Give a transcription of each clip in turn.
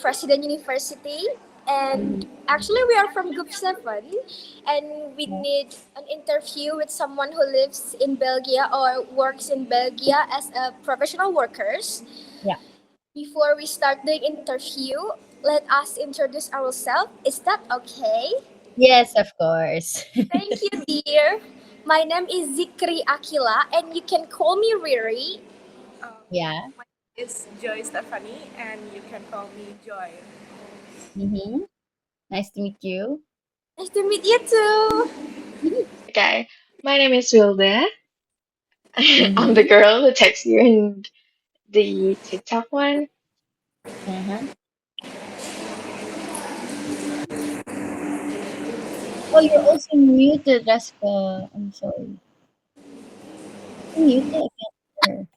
President University, and Mhm. actually we are from Group 7, and we Yeah. need an interview with someone who lives in Belgium or works in Belgium as a professional workers. Yeah. Before we start the interview, let us introduce ourselves. Is that okay? Yes, of course. Thank you, dear. My name is Zikri Akila, and you can call me Riri. Um, Yeah. my name is Joy Stephanie, and you can call me Joy. Mm-hmm. Nice to meet you. Nice to meet you too. Okay, my name is Wilda. I'm the Mm-hmm. girl who texts you in the TikTok one. Uh-huh. Oh, you're also muted, Jessica. I'm sorry. You muted again.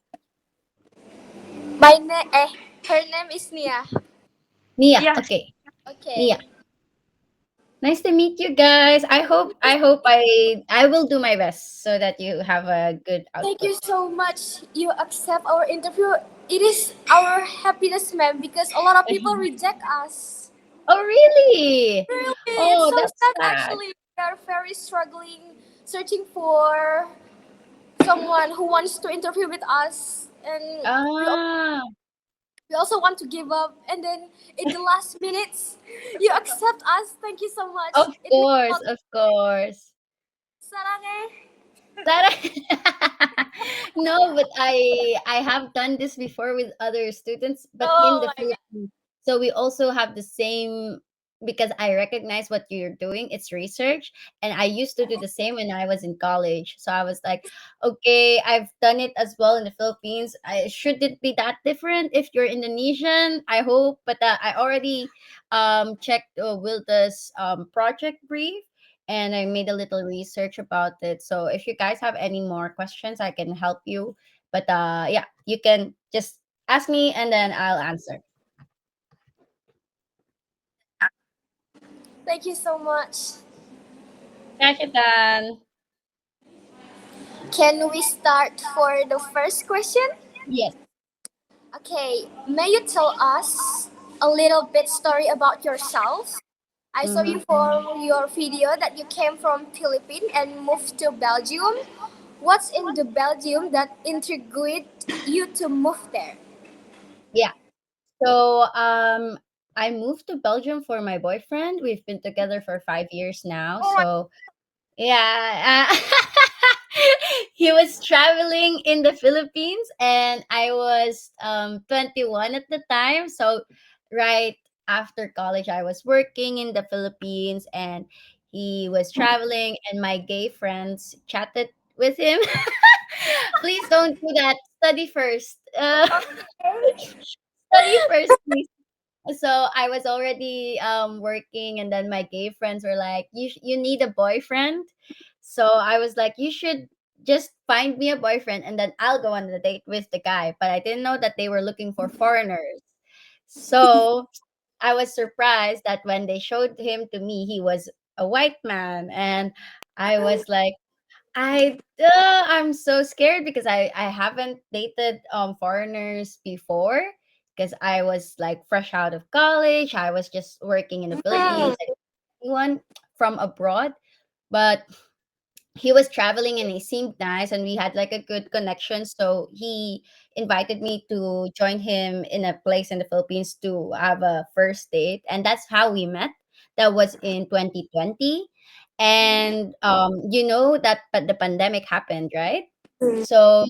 Her name is Nia. Nia. Yeah. Okay. Nia. Okay. Nice to meet you guys. I will do my best so that you have a good Thank output. you so much. You accept our interview. It is our happiness, ma'am, because a lot of people reject us. Oh, really? Really, it's Oh, so that's sad. sad. Actually, we are very struggling, searching for someone who wants to interview with us, and Ah, we also want to give up. And then in the last minutes, you accept us. Thank you so much. of It means a course, lot. of course. Sarang eh. That no, but I have done this before with other students, but in Oh the my god. Philippines. So we also have the same because I recognize what you're doing. It's research, and I used to do the same when I was in college. So I was like, okay, I've done it as well in the Philippines. Should it be that different if you're Indonesian? I hope, but I already checked Wilda's project brief and I made a little research about it. So if you guys have any more questions, I can help you. But yeah, you can just ask me and then I'll answer. Thank you so much. Kasha Dan. Can we start for the first question? Yes. Okay, may you tell us a little bit story about yourself? I saw Mm-hmm. you from your video that you came from Philippines and moved to Belgium. What's in the Belgium that intrigued you to move there? Yeah. So I moved to Belgium for my boyfriend. We've been together for 5 years now. Oh my So yeah, he was traveling in the Philippines, and I was 21 at the time. So right after college, I was working in the Philippines, and he was traveling, and my gay friends chatted with him. Please don't do that. Study first. okay. Study first, please. So I was already working, and then my gay friends were like, you need a boyfriend." So I was like, "You should just find me a boyfriend, and then I'll go on the date with the guy." But I didn't know that they were looking for foreigners. So I was surprised that when they showed him to me, he was a white man, and I was like, I'm so scared because I haven't dated foreigners before because I was like fresh out of college. I was just working in the Mm. Philippines. I didn't know anyone from abroad, but he was traveling and he seemed nice and we had like a good connection. So he invited me to join him in a place in the Philippines to have a first date, and that's how we met. That was in 2020. And you know that but the pandemic happened, right? So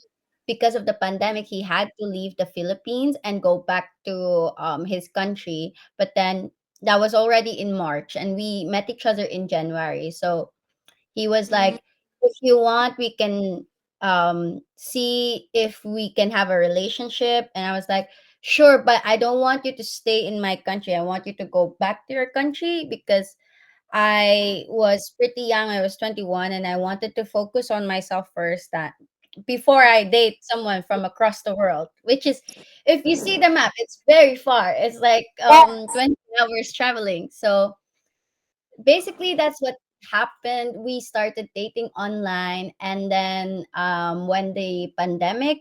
because of the pandemic, he had to leave the Philippines and go back to his country. But then that was already in March, and we met each other in January. So he was like, if you want, we can see if we can have a relationship. And I was like, sure, but I don't want you to stay in my country. I want you to go back to your country because I was pretty young. I was 21 and I wanted to focus on myself first that before I date someone from across the world, which is if you see the map, it's very far. It's like Yes. 20 hours traveling. So basically that's what happened. We started dating online, and then when the pandemic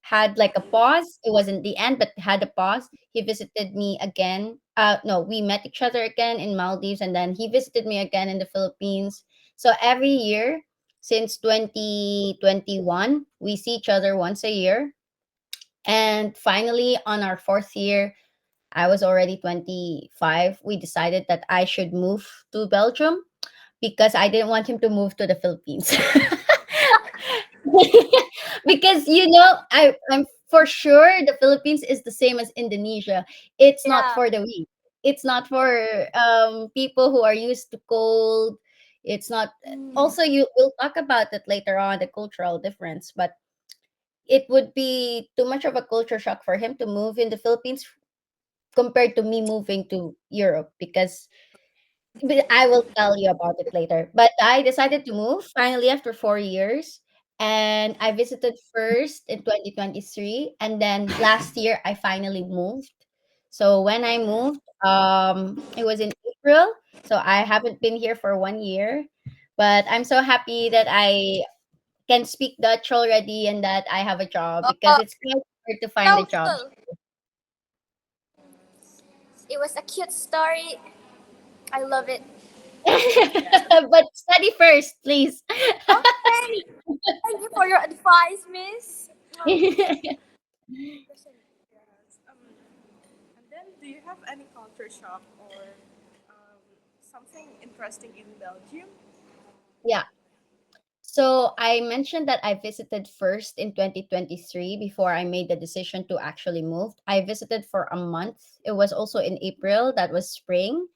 had like a pause. It wasn't the end, but had a pause. He visited me again. No, we met each other again in Maldives, and then he visited me again in the Philippines. So every year since 2021, we see each other once a year. And finally, on our fourth year, I was already 25. We decided that I should move to Belgium because I didn't want him to move to the Philippines. Because I'm for sure the Philippines is the same as Indonesia. It's not Yeah. for the weak. It's not for people who are used to cold. It's not. Mm. Also, you will talk about it later on, the cultural difference, but it would be too much of a culture shock for him to move in the Philippines compared to me moving to Europe, because but I will tell you about it later. But I decided to move finally after 4 years. And I visited first in 2023. And then last year, I finally moved. So when I moved, it was in April. So I haven't been here for 1 year. But I'm so happy that I can speak Dutch already and that I have a job, because Oh, it's quite hard to find a so job. cool. It was a cute story. I love it. But study first, please. Okay. Thank you for your advice, Miss. Yes. And then, do you have any culture shock or something interesting in Belgium? Yeah. So I mentioned that I visited first in 2023 before I made the decision to actually move. I visited for a month. It was also in April, that was spring.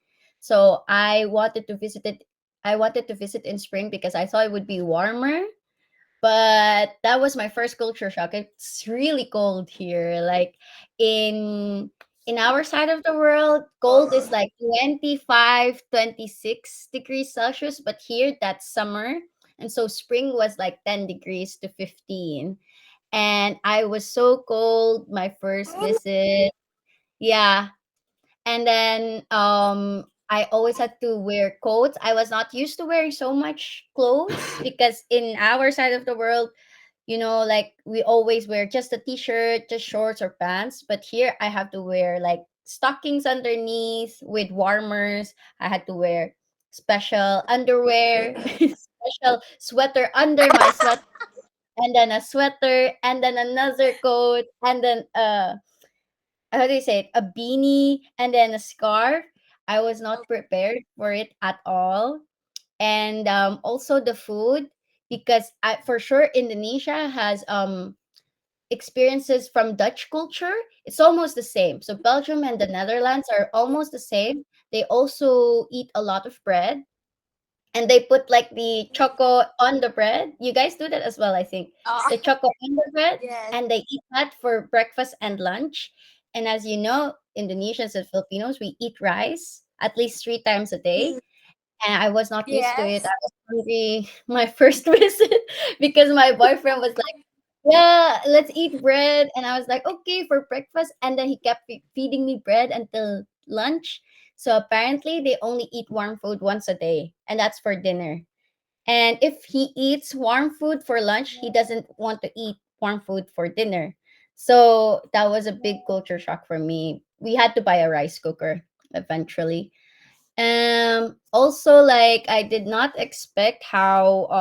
So I wanted to visit in spring because I thought it would be warmer, but that was my first culture shock. It's really cold here. Like in in our side of the world, cold is like 25, 26 degrees Celsius, but here that's summer. And so spring was like 10 degrees to 15. And I was so cold my first visit. Yeah, and then I always had to wear coats. I was not used to wearing so much clothes because in our side of the world, like we always wear just a t-shirt, just shorts or pants. But here I have to wear like stockings underneath with warmers. I had to wear special underwear, special sweater under my sweater, and then a sweater, and then another coat, and then how do you say it? A beanie and then a scarf. I was not prepared for it at all. And also the food, because for sure Indonesia has experiences from Dutch culture. It's almost the same. So Belgium and the Netherlands are almost the same. They also eat a lot of bread, and they put like the choco on the bread. You guys do that as well, I think. Oh, The choco on the bread, yes. and they eat that for breakfast and lunch. And as you know, Indonesians and Filipinos, we eat rice at least 3 times a day. Mm. And I was not used to it. Yes. I was hungry my first visit because my boyfriend was like, "Yeah, let's eat bread." And I was like, "Okay, for breakfast." And then he kept feeding me bread until lunch. So apparently, they only eat warm food once a day, and that's for dinner. And if he eats warm food for lunch, he doesn't want to eat warm food for dinner. So that was a big culture shock for me. We had to buy a rice cooker eventually. Also, like, I did not expect how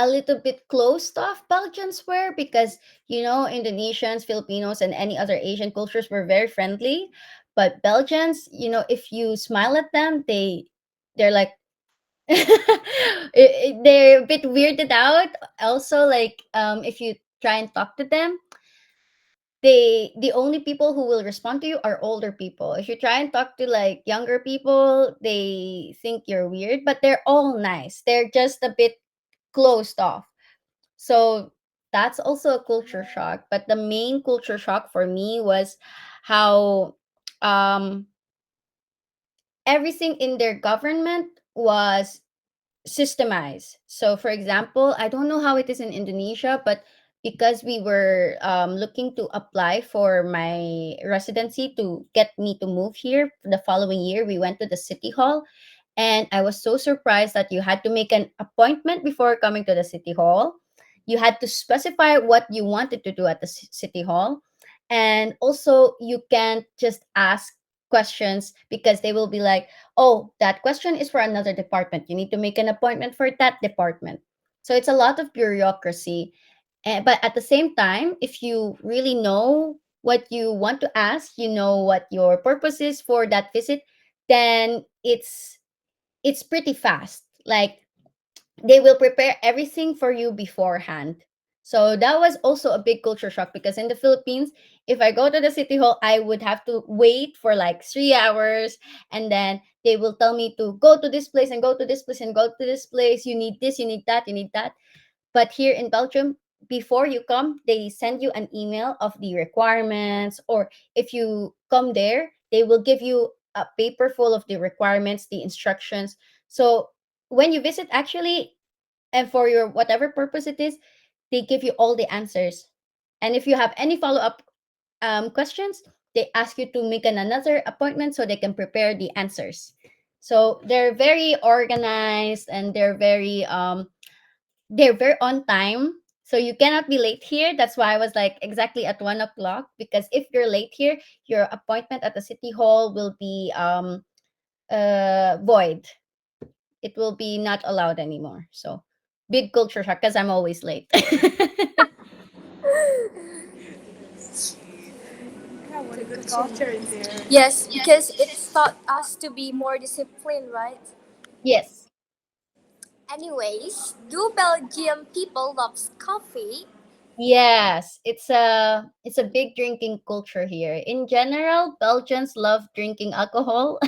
a little bit closed off Belgians were, because Indonesians, Filipinos, and any other Asian cultures were very friendly. But Belgians, if you smile at them, they're like they're a bit weirded out. Also, like, if you try and talk to them, the only people who will respond to you are older people. If you try and talk to like younger people, they think you're weird, but they're all nice. They're just a bit closed off. So that's also a culture shock. But the main culture shock for me was how um everything in their government was systemized. So, for example, I don't know how it is in Indonesia, but because we were looking to apply for my residency to get me to move here the following year, we went to the city hall, And I was so surprised that you had to make an appointment before coming to the city hall. You had to specify what you wanted to do at the city hall. And also, you can't just ask questions because they will be like, oh, that question is for another department. You need to make an appointment for that department. So it's a lot of bureaucracy. But at the same time, if you really know what you want to ask, you know what your purpose is for that visit, then it's pretty fast. Like they will prepare everything for you beforehand. So that was also a big culture shock because in the Philippines, if I go to the city hall, I would have to wait for like 3 hours, and then they will tell me to go to this place and go to this place and go to this place. You need this, you need that, you need that. But here in Belgium, before you come, they send you an email of the requirements, or if you come there, they will give you a paper full of the requirements, the instructions. So when you visit, actually, and for your whatever purpose it is, they give you all the answers. And if you have any follow up questions, they ask you to make another appointment so they can prepare the answers. So they're very organized, and they're very on time. So you cannot be late here. That's why I was like exactly at 1 o'clock, because if you're late here, your appointment at the city hall will be void. It will be not allowed anymore. So big culture shock because I'm always late. Yeah, what a good culture in there. Yes, because it taught us to be more disciplined, right? Yes. Anyways, do Belgium people love coffee? Yes, it's a big drinking culture here. In general, Belgians love drinking alcohol.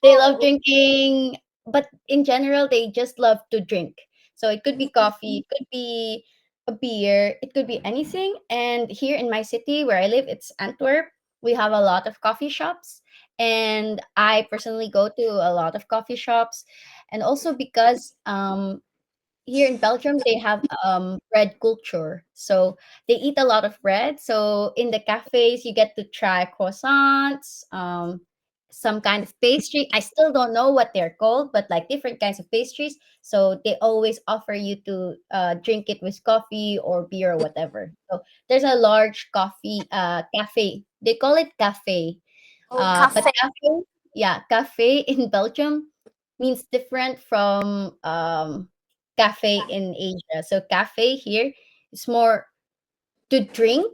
They love Oh, drinking, but in general, they just love to drink. So it could be coffee, it could be a beer, it could be anything. And here in my city where I live, it's Antwerp. We have a lot of coffee shops, and I personally go to a lot of coffee shops. And also because here in Belgium they have bread culture. So they eat a lot of bread. So in the cafes you get to try croissants, some kind of pastry. I still don't know what they're called, but like different kinds of pastries. So they always offer you to drink it with coffee or beer or whatever. So there's a large coffee cafe. They call it cafe. oh, But cafe. cafe, yeah, cafe in Belgium means different from cafe in Asia. So cafe here is more to drink,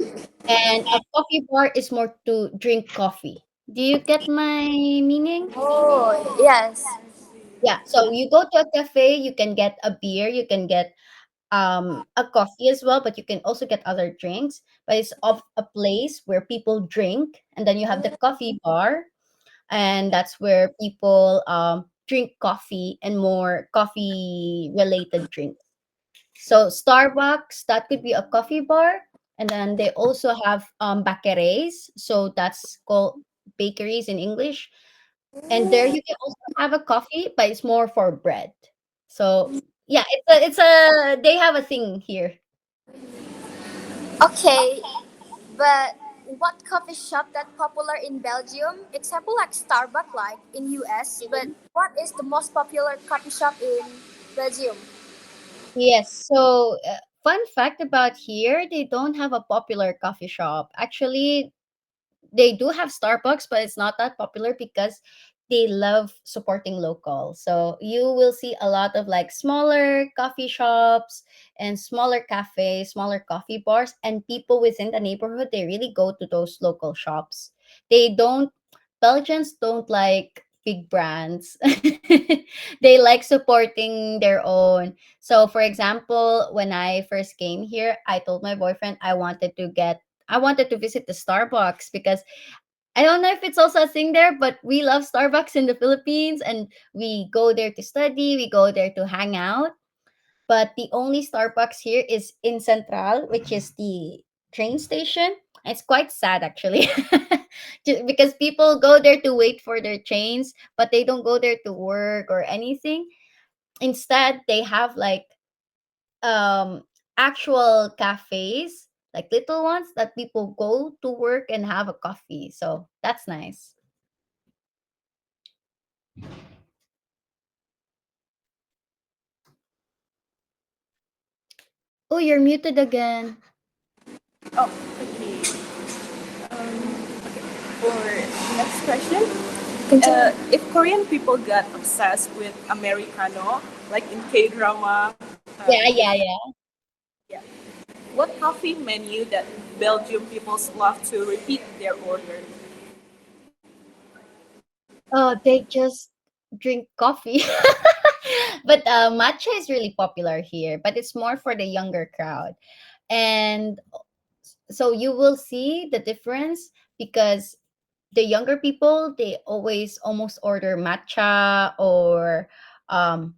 and a coffee bar is more to drink coffee. Do you get my meaning? Oh, yes. Yeah. So you go to a cafe, you can get a beer, you can get a coffee as well, but you can also get other drinks. But it's of a place where people drink, and then you have the coffee bar, and that's where people drink coffee and more coffee related drinks. So Starbucks, that could be a coffee bar, and then they also have bakeries. So that's called bakeries in English, and there you can also have a coffee, but it's more for bread. So yeah, it's a they have a thing here. Okay, but what coffee shop that popular in Belgium? Example like Starbucks, like in US. But what is the most popular coffee shop in Belgium? Yes. So, fun fact about here, they don't have a popular coffee shop. Actually, they do have Starbucks, but it's not that popular because they love supporting local. So you will see a lot of like smaller coffee shops and smaller cafes, smaller coffee bars, and people within the neighborhood, they really go to those local shops. They don't Belgians don't like big brands. They like supporting their own. So for example, when I first came here, I told my boyfriend I wanted to visit the Starbucks because I don't know if it's also a thing there, but we love Starbucks in the Philippines, and we go there to study, we go there to hang out. But the only Starbucks here is in Central, which is the train station. It's quite sad actually. Because people go there to wait for their trains, but they don't go there to work or anything. Instead, they have like um actual cafes, like little ones that people go to work and have a coffee. So that's nice. Oh, you're muted again. Oh, okay. Okay. For next question, Continue. if Korean people got obsessed with Americano, like in K drama, Yeah, yeah, yeah. yeah, what coffee menu that Belgium peoples love to repeat their order? Oh, they just drink coffee. But matcha is really popular here, but it's more for the younger crowd. And so you will see the difference because the younger people, they always almost order matcha or um,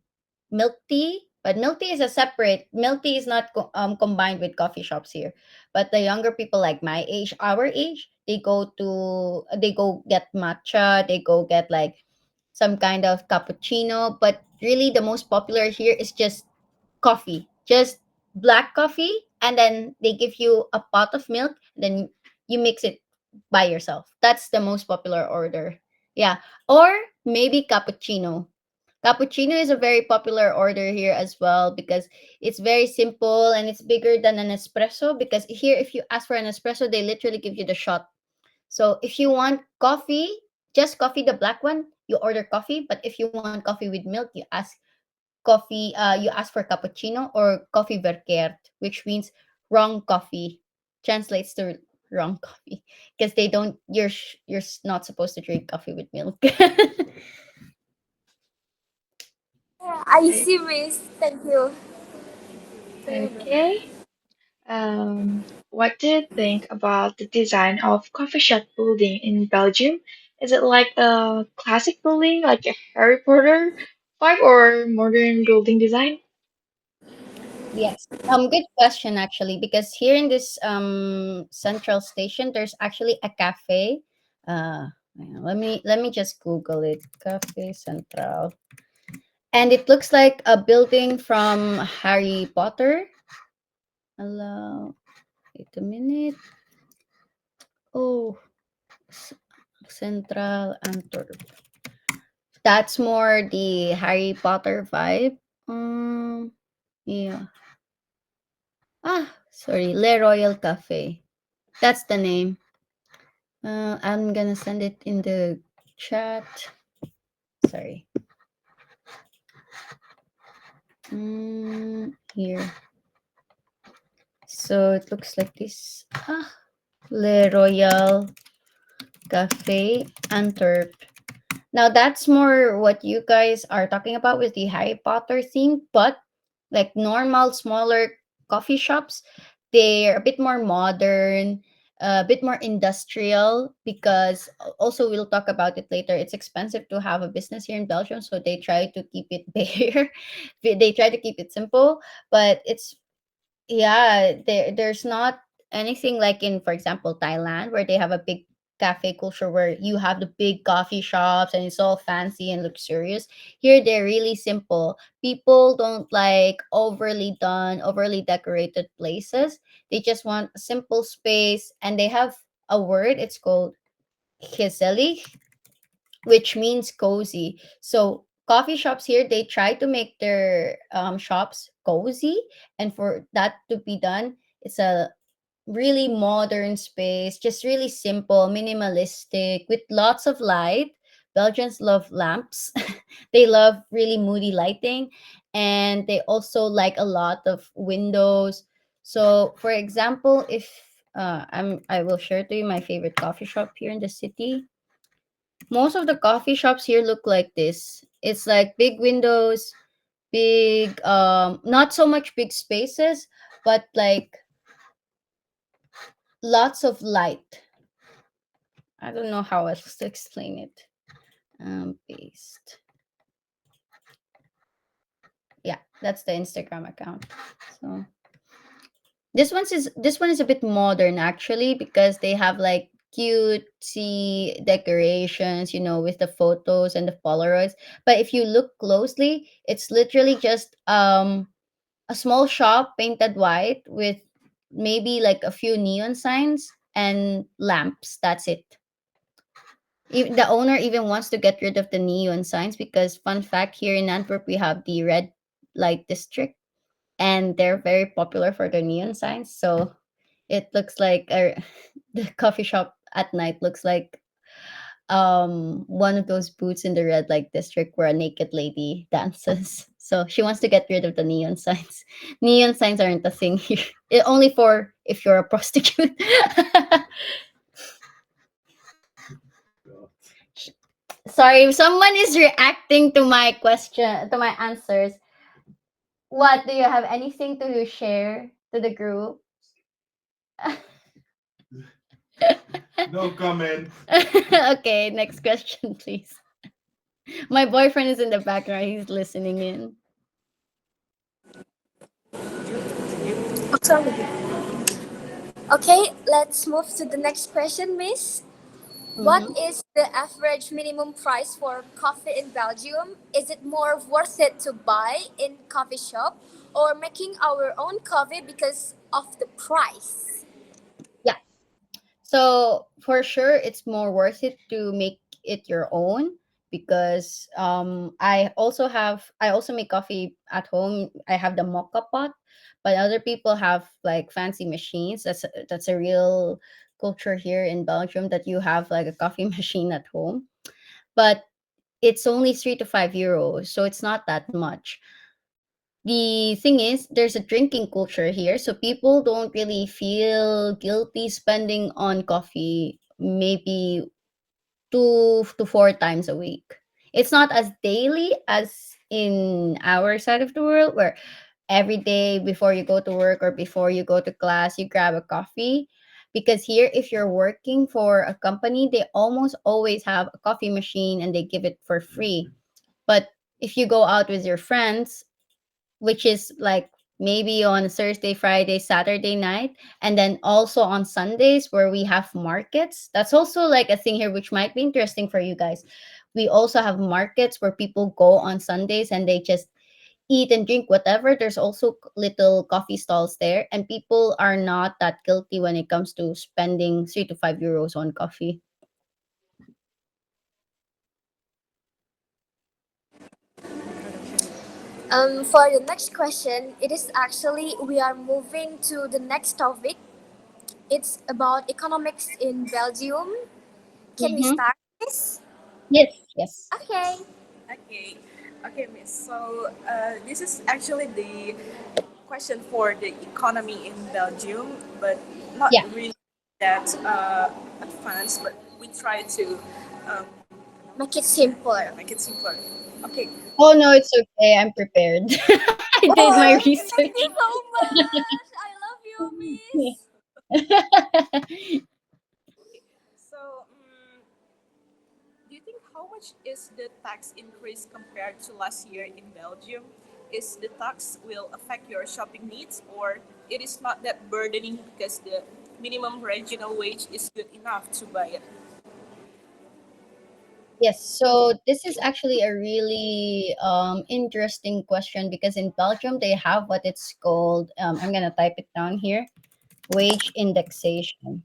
milk tea. But milk tea is a separate. Milk tea is not combined with coffee shops here. But the younger people, like my age, our age, they go get matcha. They go get like some kind of cappuccino. But really, the most popular here is just coffee, just black coffee, and then they give you a pot of milk. Then you mix it by yourself. That's the most popular order. Yeah, or maybe cappuccino. Cappuccino is a very popular order here as well because it's very simple and it's bigger than an espresso. Because here, if you ask for an espresso, they literally give you the shot. So if you want coffee, just coffee, the black one, you order coffee. But if you want coffee with milk, you ask you ask for cappuccino or coffee verkeerd, which means wrong coffee. Translates to wrong coffee because they don't. Not supposed to drink coffee with milk. Yeah, I Right. see, Miss. Thank you. Okay. What do you think about the design of coffee shop building in Belgium? Is it like a classic building, like a Harry Potter vibe, or modern building design? Yes. Good question actually, because here in this central station, there's actually a cafe. Hang on, let me just Google it. Cafe Central, and it looks like a building from Harry Potter. Hello. Wait a minute. Oh, S- Central Antwerp. That's more the Harry Potter vibe. Yeah. Sorry, Le Royal Cafe. That's the name. I'm gonna send it in the chat. Sorry. Here. So it looks like this. Le Royal Cafe Antwerp. Now that's more what you guys are talking about with the Harry Potter theme, but like normal, smaller coffee shops, they're a bit more modern, a bit more industrial because also we'll talk about it later. It's expensive to have a business here in Belgium, so they try to keep it bare. They try to keep it simple, but it's yeah, there's not anything like in, for example, Thailand, where they have a big cafe culture where you have the big coffee shops and it's all fancy and luxurious. Here they're really simple. People don't like overly done, overly decorated places. They just want a simple space, and they have a word, it's called gezellig, which means cozy. So coffee shops here, they try to make their shops cozy, and for that to be done, it's a really modern space, just really simple, minimalistic, with lots of light. Belgians love lamps. They love really moody lighting, and they also like a lot of windows. So, for example, if I will share to you my favorite coffee shop here in the city. Most of the coffee shops here look like this. It's like big windows, big not so much big spaces, but like lots of light. I don't know how else to explain it. Paste. Yeah, that's the Instagram account. So this one is a bit modern actually because they have like cutesy decorations, with the photos and the Polaroids. But if you look closely, it's literally just a small shop painted white with maybe like a few neon signs and lamps. That's it. The owner even wants to get rid of the neon signs because, fun fact, here in Antwerp we have the red light district. and they're very popular for their neon signs. So it looks like the coffee shop at night looks like one of those booths in the red light district where a naked lady dances. So she wants to get rid of the neon signs. Neon signs aren't a thing here. Only for if you're a prostitute. Sorry, if someone is reacting to my question, to my answers. What, do you have anything to share to the group? No comment. Okay, next question, please. My boyfriend is in the background. He's listening in. Oh, sorry. Okay, let's move to the next question, Miss. What Mhm. is the average minimum price for coffee in Belgium? Is it more worth it to buy in coffee shop or making our own coffee because of the price? Yeah. So for sure, it's more worth it to make it your own because I also make coffee at home. I have the mocha pot, but other people have like fancy machines. That's a real culture here in Belgium that you have like a coffee machine at home. But it's only 3 to 5 euros, so it's not that much. The thing is, there's a drinking culture here, so people don't really feel guilty spending on coffee maybe 2 to 4 times a week. It's not as daily as in our side of the world where every day before you go to work or before you go to class, you grab a coffee. Because here, if you're working for a company, they almost always have a coffee machine and they give it for free. But if you go out with your friends, which is like maybe on Thursday, Friday, Saturday night, and then also on Sundays where we have markets. That's also like a thing here which might be interesting for you guys. We also have markets where people go on Sundays and they just eat and drink whatever. There's also little coffee stalls there, and people are not that guilty when it comes to spending 3 to 5 euros on coffee. For the next question, it is actually we are moving to the next topic. It's about economics in Belgium. Can we Mm-hmm. start this? Yes, yes. Okay. Okay, okay, Miss. So this is actually the question for the economy in Belgium, but not Yeah. really that advanced. But we try to um, Make it yeah, simpler. make it simpler. Okay, Oh no, it's okay. I'm prepared. I did my Oh, thank you research. so much. I love you, Miss. okay. So do you think how much is the tax increase compared to last year in Belgium? Is the tax will affect your shopping needs, or it is not that burdening because the minimum regional wage is good enough to buy it? Yes, so this is actually a really interesting question because in Belgium they have what it's called, I'm gonna type it down here, wage indexation.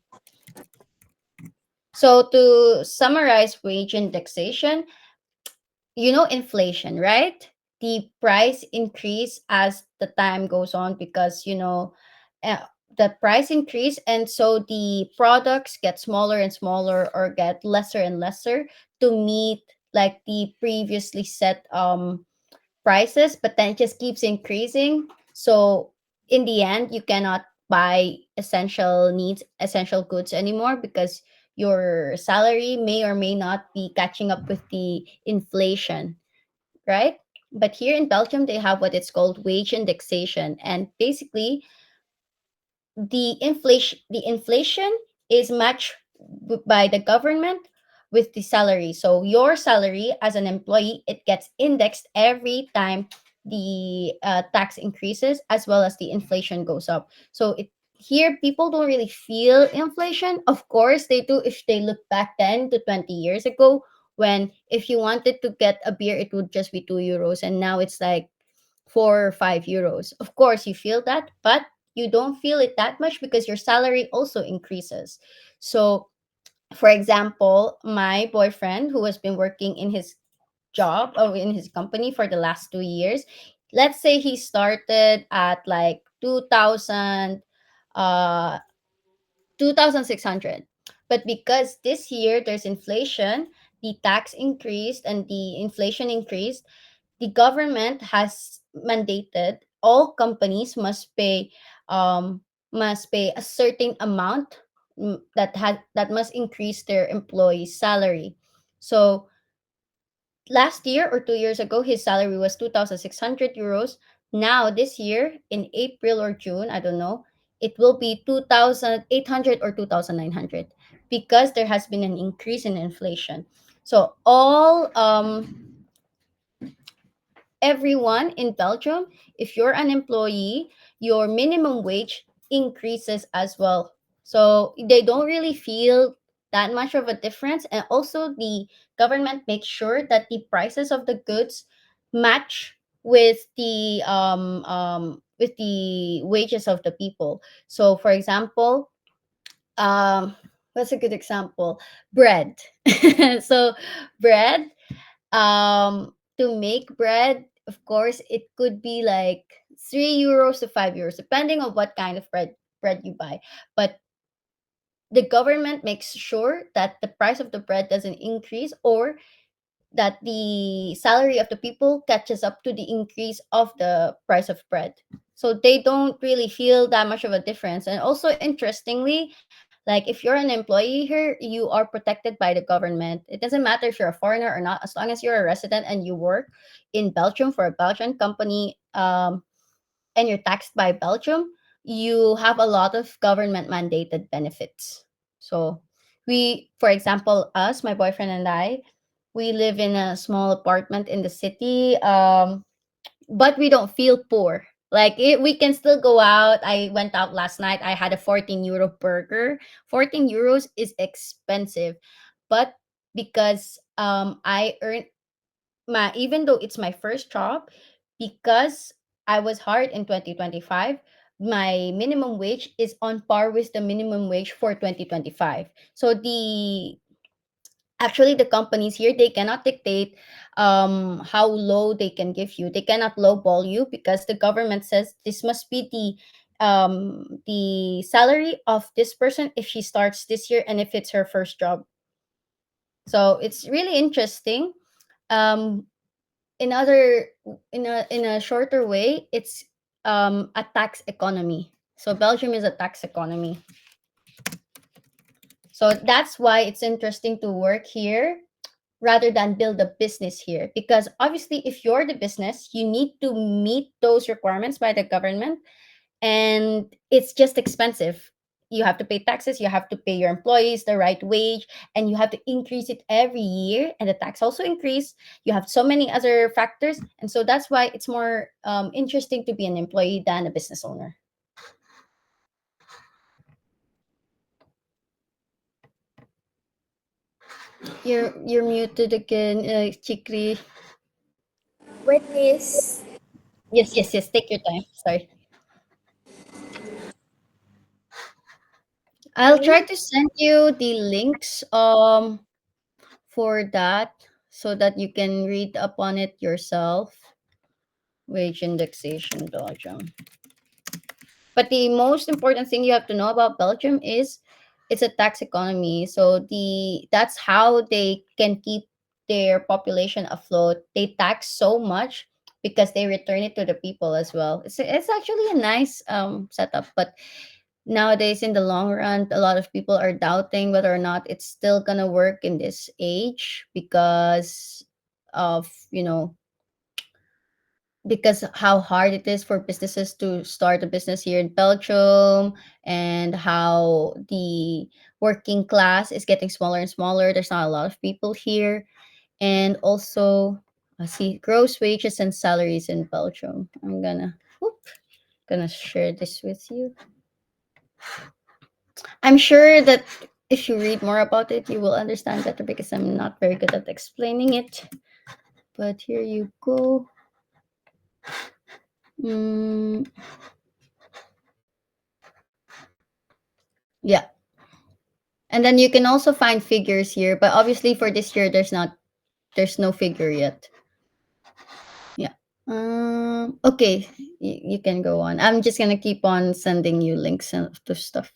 So to summarize wage indexation, inflation, right? The price increase as the time goes on because uh, the price increase, and so the products get smaller and smaller or get lesser and lesser to meet like the previously set prices, but then it just keeps increasing. So in the end, you cannot buy essential needs, essential goods anymore because your salary may or may not be catching up with the inflation, right? But here in Belgium, they have what it's called wage indexation, and basically the inflation is matched by the government with the salary. So your salary as an employee, it gets indexed every time the tax increases as well as the inflation goes up. So here people don't really feel inflation. Of course they do if they look back 10 to 20 years ago, when if you wanted to get a beer it would just be 2 euros, and now it's like 4 or 5 euros. Of course you feel that, but you don't feel it that much because your salary also increases. So, for example, my boyfriend who has been working in his job or in his company for the last 2 years, let's say he started at like 2000, uh 2600, but because this year there's inflation, the tax increased and the inflation increased, the government has mandated all companies must pay a certain amount, that must increase their employees salary. So last year or 2 years ago his salary was 2600 euros. Now this year in April or June, I don't know, it will be 2800 or 2900, because there has been an increase in inflation. So all everyone in Belgium, if you're an employee, your minimum wage increases as well. So they don't really feel that much of a difference. And also, the government makes sure that the prices of the goods match with the wages of the people. So, for example, what's a good example? Bread. So, bread, to make bread, of course it could be like 3 euros to 5 euros, depending on what kind of bread you buy. But the government makes sure that the price of the bread doesn't increase, or that the salary of the people catches up to the increase of the price of bread. So they don't really feel that much of a difference. And also, interestingly, like if you're an employee here, you are protected by the government. It doesn't matter if you're a foreigner or not, as long as you're a resident and you work in Belgium for a Belgian company, and you're taxed by Belgium, you have a lot of government mandated benefits. So for example, us, my boyfriend and I, we live in a small apartment in the city, but we don't feel poor. Like we can still go out. I went out last night. I had a 14 euro burger. 14 euros is expensive, but because I earn my even though it's my first job, because I was hired in 2025, my minimum wage is on par with the minimum wage for 2025. So the actually the companies here, they cannot dictate how low they can give you. They cannot lowball you, because the government says this must be the salary of this person if she starts this year and if it's her first job. So it's really interesting. um in other in a shorter way, it's a tax economy. So Belgium is a tax economy. So that's why it's interesting to work here rather than build a business here, because obviously if you're the business, you need to meet those requirements by the government, and it's just expensive. You have to pay taxes, you have to pay your employees the right wage, and you have to increase it every year, and the tax also increase. You have so many other factors, and so that's why it's more interesting to be an employee than a business owner. You're muted again, Chikri. Wait, miss. Yes, take your time, sorry. I'll try Okay. to send you the links for that, so that you can read upon it yourself. Wage indexation Belgium. But the most important thing you have to know about Belgium is it's a tax economy. So that's how they can keep their population afloat. They tax so much because they return it to the people as well. It's actually a nice setup, but nowadays in the long run, a lot of people are doubting whether or not it's still gonna work in this age, because of because how hard it is for businesses to start a business here in Belgium, and how the working class is getting smaller and smaller. There's not a lot of people here. And also, see, gross wages and salaries in Belgium. I'm gonna share this with you. I'm sure that if you read more about it, you will understand better, because I'm not very good at explaining it. But here you go. Mm, yeah. And then you can also find figures here, but obviously for this year there's no figure yet. Yeah. Okay, you can go on. I'm just gonna keep on sending you links and to stuff.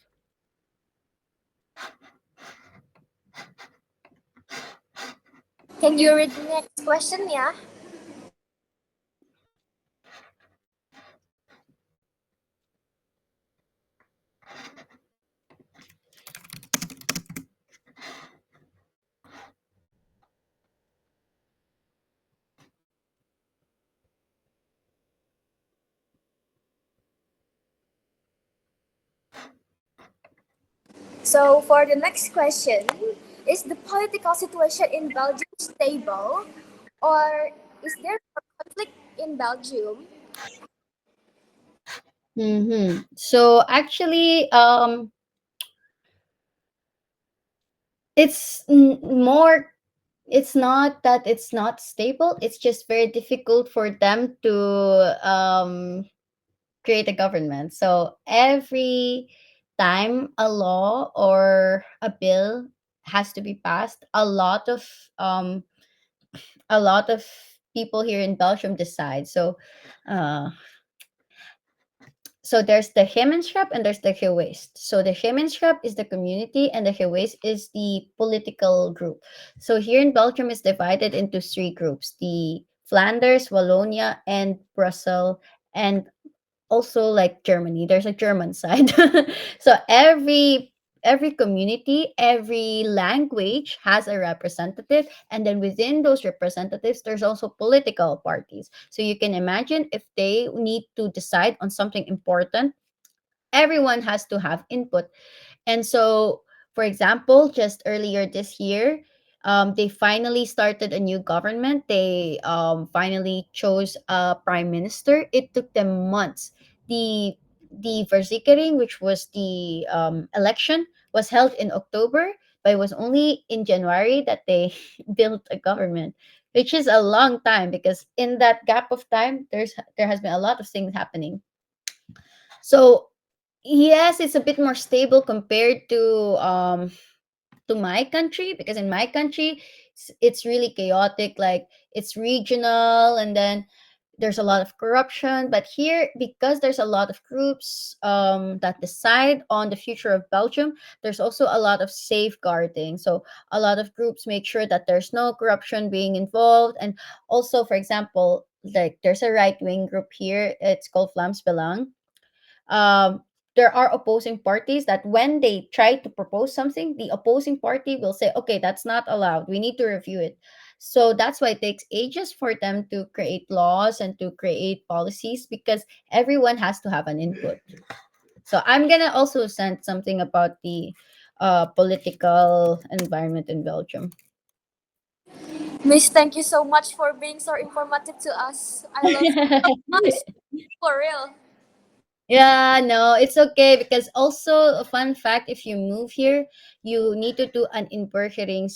Can you read the next question? Yeah. So for the next question, is the political situation in Belgium stable, or is there a conflict in Belgium? So actually, it's more. It's not that it's not stable. It's just very difficult for them to create a government. So every time a law or a bill has to be passed, um, a lot of people here in Belgium decide. Uh, so there's the Gemeenschap and there's the Geweest. So the Gemeenschap is the community and the Geweest is the political group. So here in Belgium is divided into three groups: the Flanders, Wallonia, and Brussels, and also like Germany. There's a German side. So every community, every language has a representative, and then within those representatives there's also political parties. So you can imagine if they need to decide on something important, everyone has to have input. And so, for example, just earlier this year, they finally started a new government. They finally chose a prime minister. It took them months. The Verzekering, which was the election, was held in October, but it was only in January that they built a government, which is a long time because in that gap of time, there has been a lot of things happening. So yes, it's a bit more stable compared to my country, because in my country it's really chaotic, like it's regional, and then there's a lot of corruption. But here, because there's a lot of groups that decide on the future of Belgium, there's also a lot of safeguarding. So a lot of groups make sure that there's no corruption being involved. And also, for example, like there's a right wing group here, it's called Vlaams Belang. um, there are opposing parties that when they try to propose something, the opposing party will say, okay, that's not allowed. We need to review it. So that's why it takes ages for them to create laws and to create policies, because everyone has to have an input. So I'm going to also send something about the political environment in Belgium. Miss, thank you so much for being so informative to us. I love you so much. For real. Yeah, no, it's okay, because also a fun fact, if you move here, you need to do an inburgering,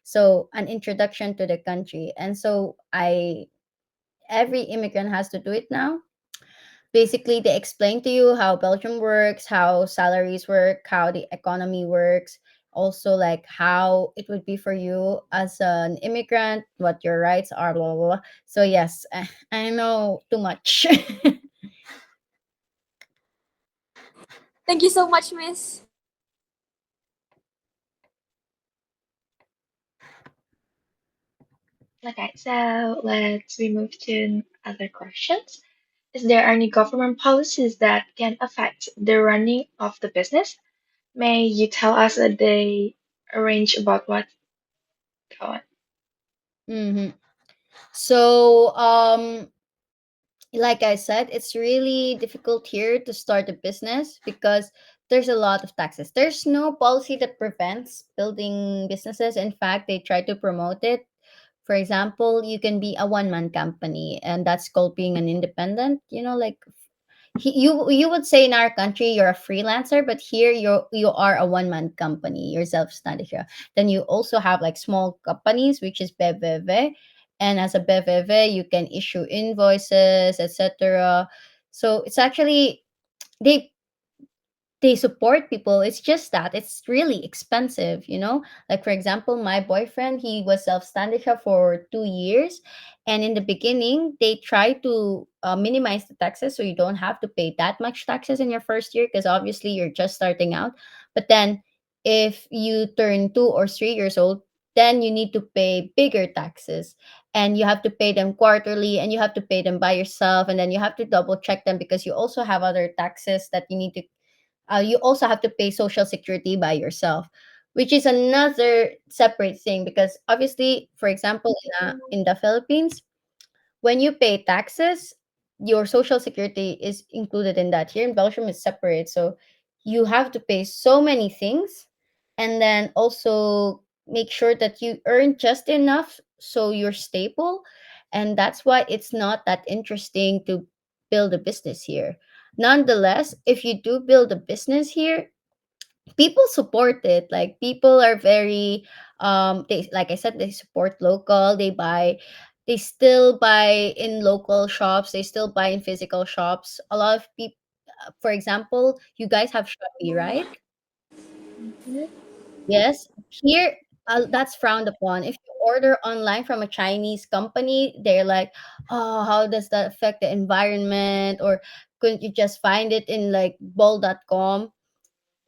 so an introduction to the country. And so I every immigrant has to do it now. Basically, they explain to you how Belgium works, how salaries work, how the economy works, also like how it would be for you as an immigrant, what your rights are, blah blah blah. So yes, I know too much. Thank you so much, Miss. Okay, so let's we move to other questions. Is there any government policies that can affect the running of the business? May you tell us a day range about what going? hmm So, like I said, it's really difficult here to start a business because there's a lot of taxes. There's no policy that prevents building businesses. In fact, they try to promote it. For example, you can be a one-man company, and that's called being an independent. Like you would say in our country you're a freelancer, but here you are a one-man company. You're self-started here. Then you also have like small companies, which is BVV, and as a BVV you can issue invoices, etc. So it's actually they they support people. It's just that it's really expensive, you know? Like, for example, my boyfriend, he was self-standing for 2 years. And in the beginning, they try to minimize the taxes so you don't have to pay that much taxes in your first year because obviously you're just starting out. But then if you turn 2 or 3 years old, then you need to pay bigger taxes, and you have to pay them quarterly, and you have to pay them by yourself, and then you have to double check them because you also have other taxes that you need to you also have to pay social security by yourself, which is another separate thing because obviously, for example, in the Philippines, when you pay taxes, your social security is included in that. Here in Belgium, it's separate. So you have to pay so many things and then also make sure that you earn just enough so you're stable. And that's why it's not that interesting to build a business here. Nonetheless, if you do build a business here, people support it. Like people are very they, like I said, they support local, they still buy in local shops, they still buy in physical shops. A lot of people, for example, you guys have Shopee, right? Yes. Here, that's frowned upon. If you order online from a Chinese company, they're like, oh, how does that affect the environment? Or couldn't you just find it in like bol.com?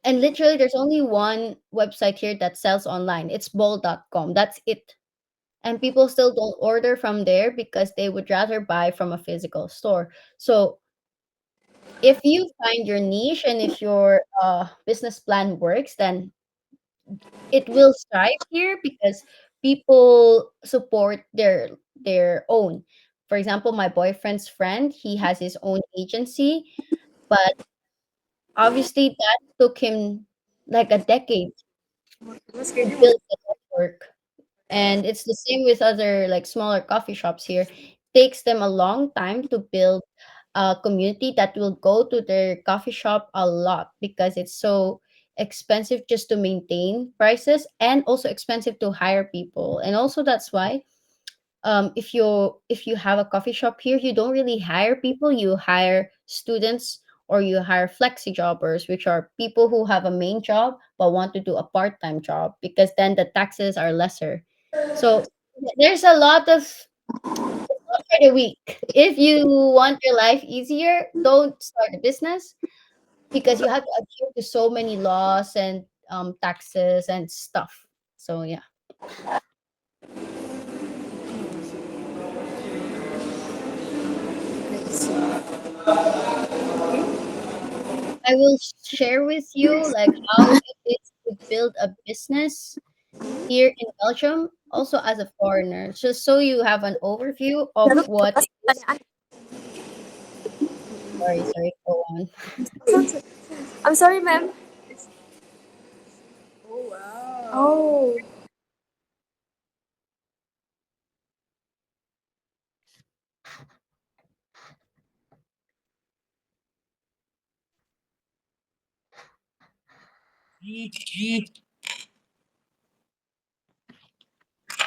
And literally, there's only one website here that sells online. It's bol.com. That's it. And people still don't order from there because they would rather buy from a physical store. So if you find your niche and if your business plan works, then it will strive here because people support their own. For example, my boyfriend's friend, he has his own agency, but obviously that took him like a decade to build the network. And it's the same with other like smaller coffee shops here. Takes them a long time to build a community that will go to their coffee shop a lot because it's so expensive just to maintain prices and also expensive to hire people. And also that's why if you have a coffee shop here, you don't really hire people, you hire students or you hire flexi jobbers, which are people who have a main job but want to do a part-time job because then the taxes are lesser. So there's a lot of not for the weak. If you want your life easier, don't start a business because you have to adhere to so many laws and taxes and stuff. So yeah, I will share with you like how it is to build a business here in Belgium, also as a foreigner, just so you have an overview of what it is. Sorry, go on. I'm sorry, ma'am. Oh wow. Oh.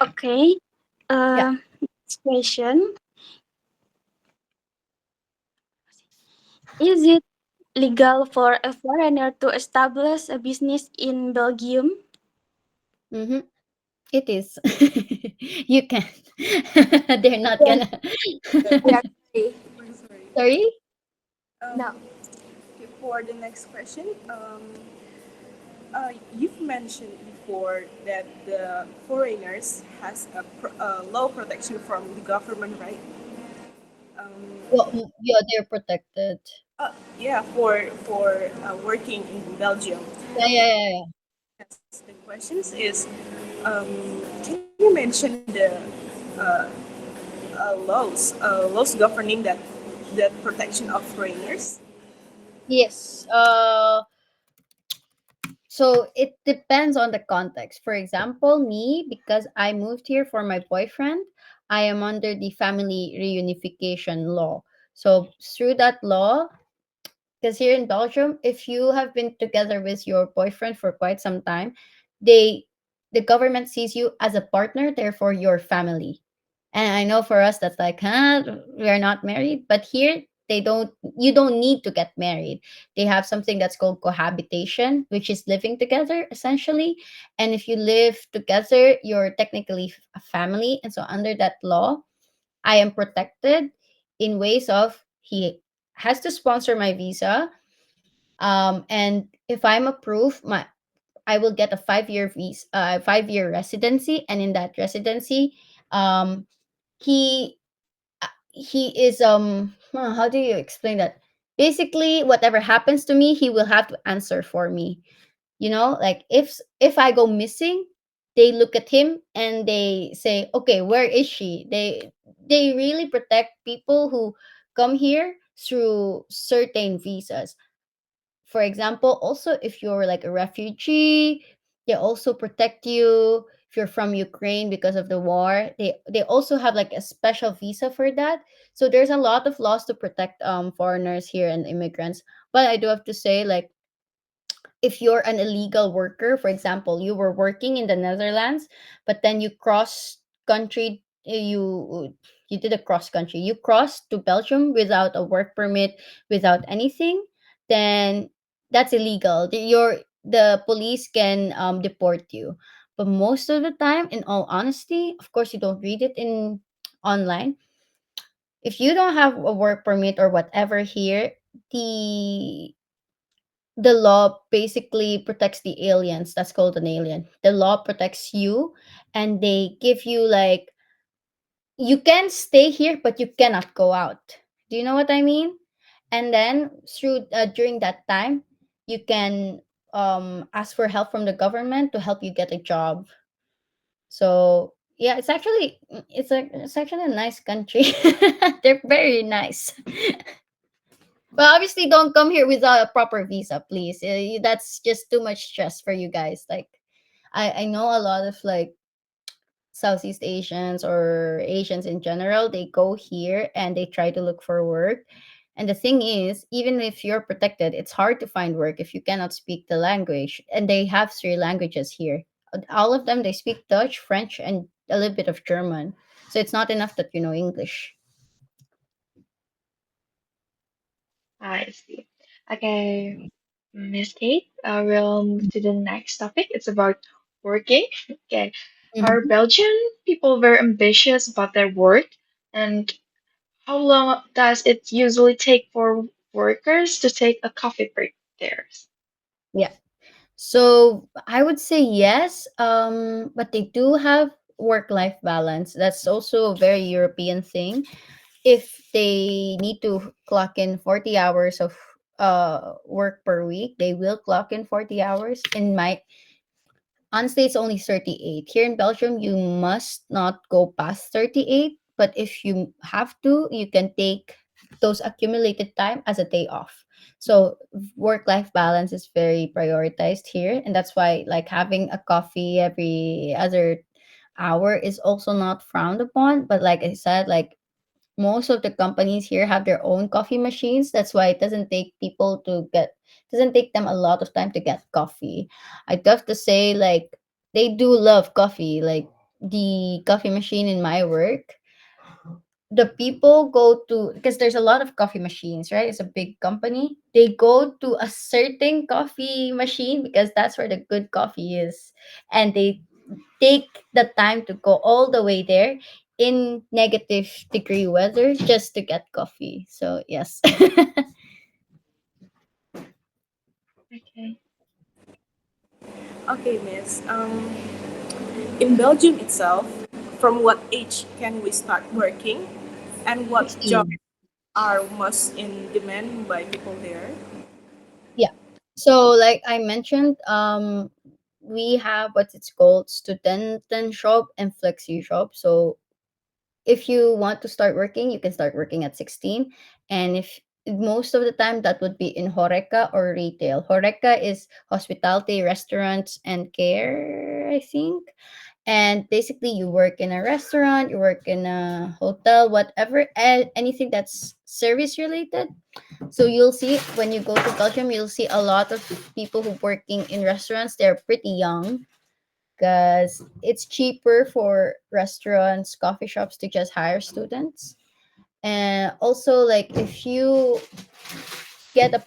Okay. Yeah. Next question. Is it legal for a foreigner to establish a business in Belgium? Mm-hmm. It is. You can. They're not Yes, gonna. we are free. I'm sorry. Sorry? No. Okay, for the next question, you've mentioned before that the foreigners has a low protection from the government, right? Um, Well, yeah, they're protected. yeah, for working in Belgium. Yeah, yeah, yeah, yeah. Yes, the questions is, can you mention the uh, laws governing that protection of foreigners? Yes. So it depends on the context. For example, me, because I moved here for my boyfriend, I am under the family reunification law. So through that law, because here in Belgium, if you have been together with your boyfriend for quite some time, they the government sees you as a partner, therefore your family. And I know for us that's like, huh, we are not married, but here they don't you don't need to get married. They have something that's called cohabitation, which is living together essentially. And if you live together, you're technically a family. And so under that law, I am protected in ways of he has to sponsor my visa. And if I'm approved, my I will get a 5 year visa, 5 year residency, and in that residency, um, he he is how do you explain that? Basically, whatever happens to me, he will have to answer for me. Like if I go missing, they look at him and they say, okay, where is she? They really protect people who come here through certain visas. For example, also if you're like a refugee, they also protect you. If you're from Ukraine because of the war, they also have like a special visa for that. So there's a lot of laws to protect foreigners here and immigrants. But I do have to say, like, if you're an illegal worker, for example, you were working in the Netherlands, but then you cross country, you did a cross country, you crossed to Belgium without a work permit, without anything, then that's illegal. The police can deport you. But most of the time, in all honesty, of course, you don't read it in online. If you don't have a work permit or whatever here, the the law basically protects the aliens. That's called an alien. The law protects you, and they give you like, you can stay here but you cannot go out. Do you know what I mean? And then through during that time, you can ask for help from the government to help you get a job. So yeah, it's actually a nice country. They're very nice. Well, obviously, don't come here without a proper visa, please. That's just too much stress for you guys. Like, I know a lot of like Southeast Asians or Asians in general, they go here and they try to look for work. And the thing is, even if you're protected, it's hard to find work if you cannot speak the language. And they have three languages here. All of them, they speak Dutch, French, and a little bit of German. So it's not enough that you know English. I see. Okay, Miss Kate, we'll move to the next topic. It's about working. Okay. Are Mhm. Belgian people very ambitious about their work? And how long does it usually take for workers to take a coffee break there? Yeah. So I would say yes, but they do have work-life balance. That's also a very European thing. If they need to clock in 40 hours of work per week, they will clock in 40 hours. In my Honestly, it's only 38. Here in Belgium, you must not go past 38. But if you have to, you can take those accumulated time as a day off. So work life balance is very prioritized here. And that's why, like, having a coffee every other hour is also not frowned upon. But like I said, like, most of the companies here have their own coffee machines. That's why it doesn't take them a lot of time to get coffee. I'd have to say, like, they do love coffee. Like, the coffee machine in my work, the people go to, because there's a lot of coffee machines, right? It's a big company. They go to a certain coffee machine because that's where the good coffee is. And they take the time to go all the way there in negative degree weather just to get coffee. So yes. Okay. Okay, Miss. In Belgium itself, from what age can we start working, and what jobs 16. are most in demand by people there? Yeah. So like I mentioned, we have what it's called studenten shop and flexi shop. So if you want to start working, you can start working at 16. And if most of the time that would be in Horeca or retail. Horeca is hospitality, restaurants, and care, I think. And basically, you work in a restaurant, you work in a hotel, whatever, anything that's service related. So you'll see when you go to Belgium, you'll see a lot of people who working in restaurants. They're pretty young because it's cheaper for restaurants, coffee shops to just hire students. And also, like, if you get a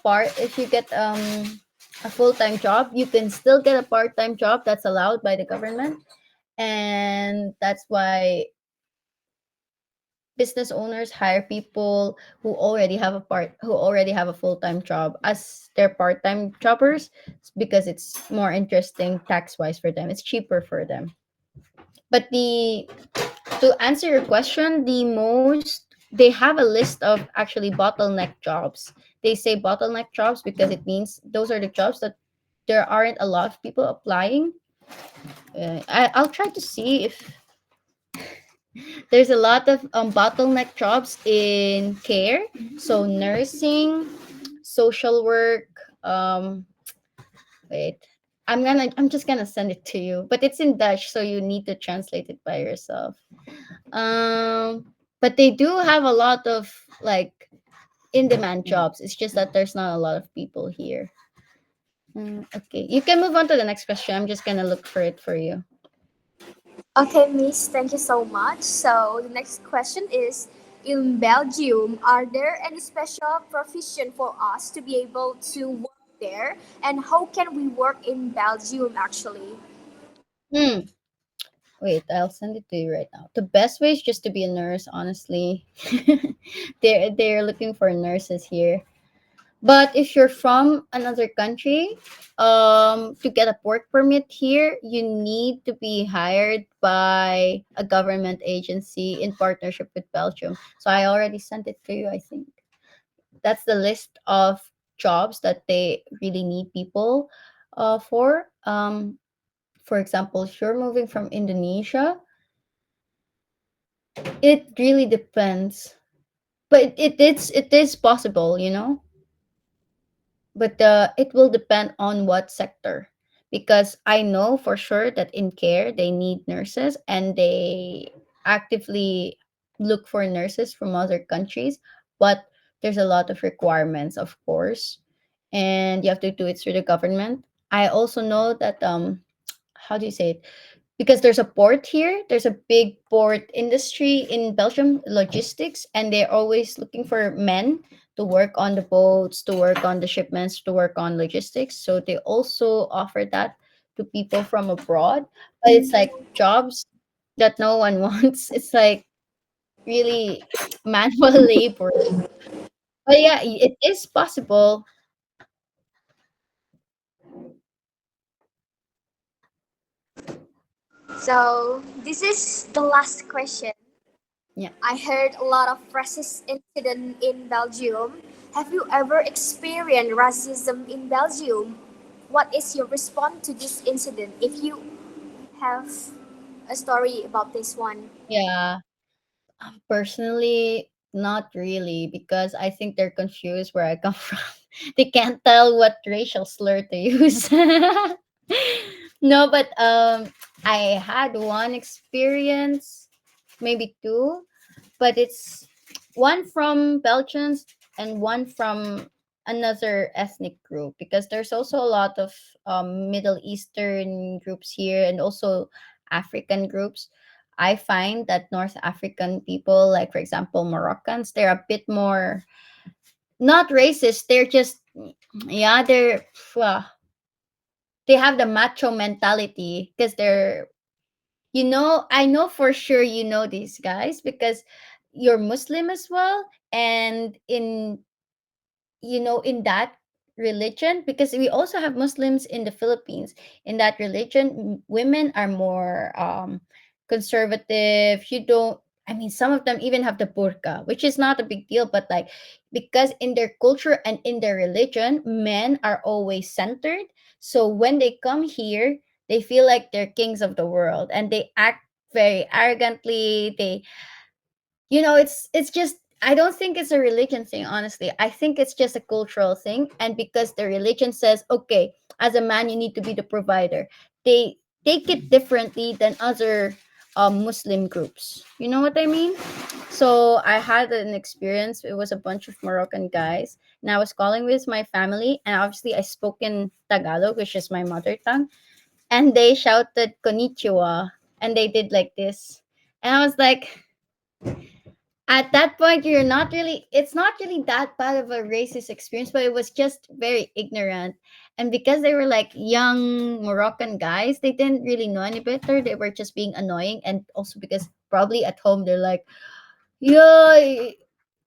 full-time job, you can still get a part-time job that's allowed by the government. And that's why business owners hire people who already have a full-time job as their part-time jobbers, because it's more interesting tax-wise for them. It's cheaper for them. But the to answer your question, they have a list of actually bottleneck jobs. They say bottleneck jobs because it means those are the jobs that there aren't a lot of people applying. I'll try to see if there's a lot of bottleneck jobs in care, so nursing, social work. Um, wait, I'm just gonna send it to you, but it's in Dutch, so you need to translate it by yourself. But they do have a lot of like in demand jobs. It's just that there's not a lot of people here. Okay, you can move on to the next question. I'm just gonna look for it for you. Okay, Miss, thank you so much. So the next question is, in Belgium, are there any special provision for us to be able to work there? And how can we work in Belgium actually? Hmm. Wait, I'll send it to you right now. The best way is just to be a nurse, honestly. They're looking for nurses here. But if you're from another country, to get a work permit here, you need to be hired by a government agency in partnership with Belgium. So I already sent it to you, I think. That's the list of jobs that they really need people for. For example, if you're moving from Indonesia, it really depends. But it is possible, but it will depend on what sector, because I know for sure that in care they need nurses and they actively look for nurses from other countries, but there's a lot of requirements, of course, and you have to do it through the government. I also know that how do you say it, because there's a port here. There's a big port industry in Belgium, logistics, and they're always looking for men to work on the boats, to work on the shipments, to work on logistics. So they also offer that to people from abroad. But it's like jobs that no one wants. It's like really manual labor. But yeah, it is possible. So this is the last question. Yeah. I heard a lot of racist incident in Belgium. Have you ever experienced racism in Belgium? What is your response to this incident? If you have a story about this one. Yeah. Personally, not really, because I think they're confused where I come from. They can't tell what racial slur to use. No, but I had one experience, maybe two, but it's one from Belgians and one from another ethnic group, because there's also a lot of Middle Eastern groups here and also African groups. I find that North African people, like for example Moroccans, they're a bit more not racist. They're just yeah, uh, they have the macho mentality because I know for sure these guys because you're Muslim as well, and in that religion, because we also have Muslims in the Philippines. In that religion, women are more conservative. You don't I mean, some of them even have the burqa, which is not a big deal, but like, because in their culture and in their religion, men are always centered. So when they come here, they feel like they're kings of the world and they act very arrogantly. It's just, I don't think it's a religion thing, honestly. I think it's just a cultural thing. And because the religion says, okay, as a man you need to be the provider, they take it differently than other Muslim groups. You know what I mean? So I had an experience. It was a bunch of Moroccan guys, and I was calling with my family, and obviously I spoke in Tagalog, which is my mother tongue, and they shouted konnichiwa, and they did like this, and I was like, At that point, you're not really, it's not really that bad of a racist experience, but it was just very ignorant. And because they were like young Moroccan guys, they didn't really know any better. They were just being annoying. And also because probably at home, they're like, yeah,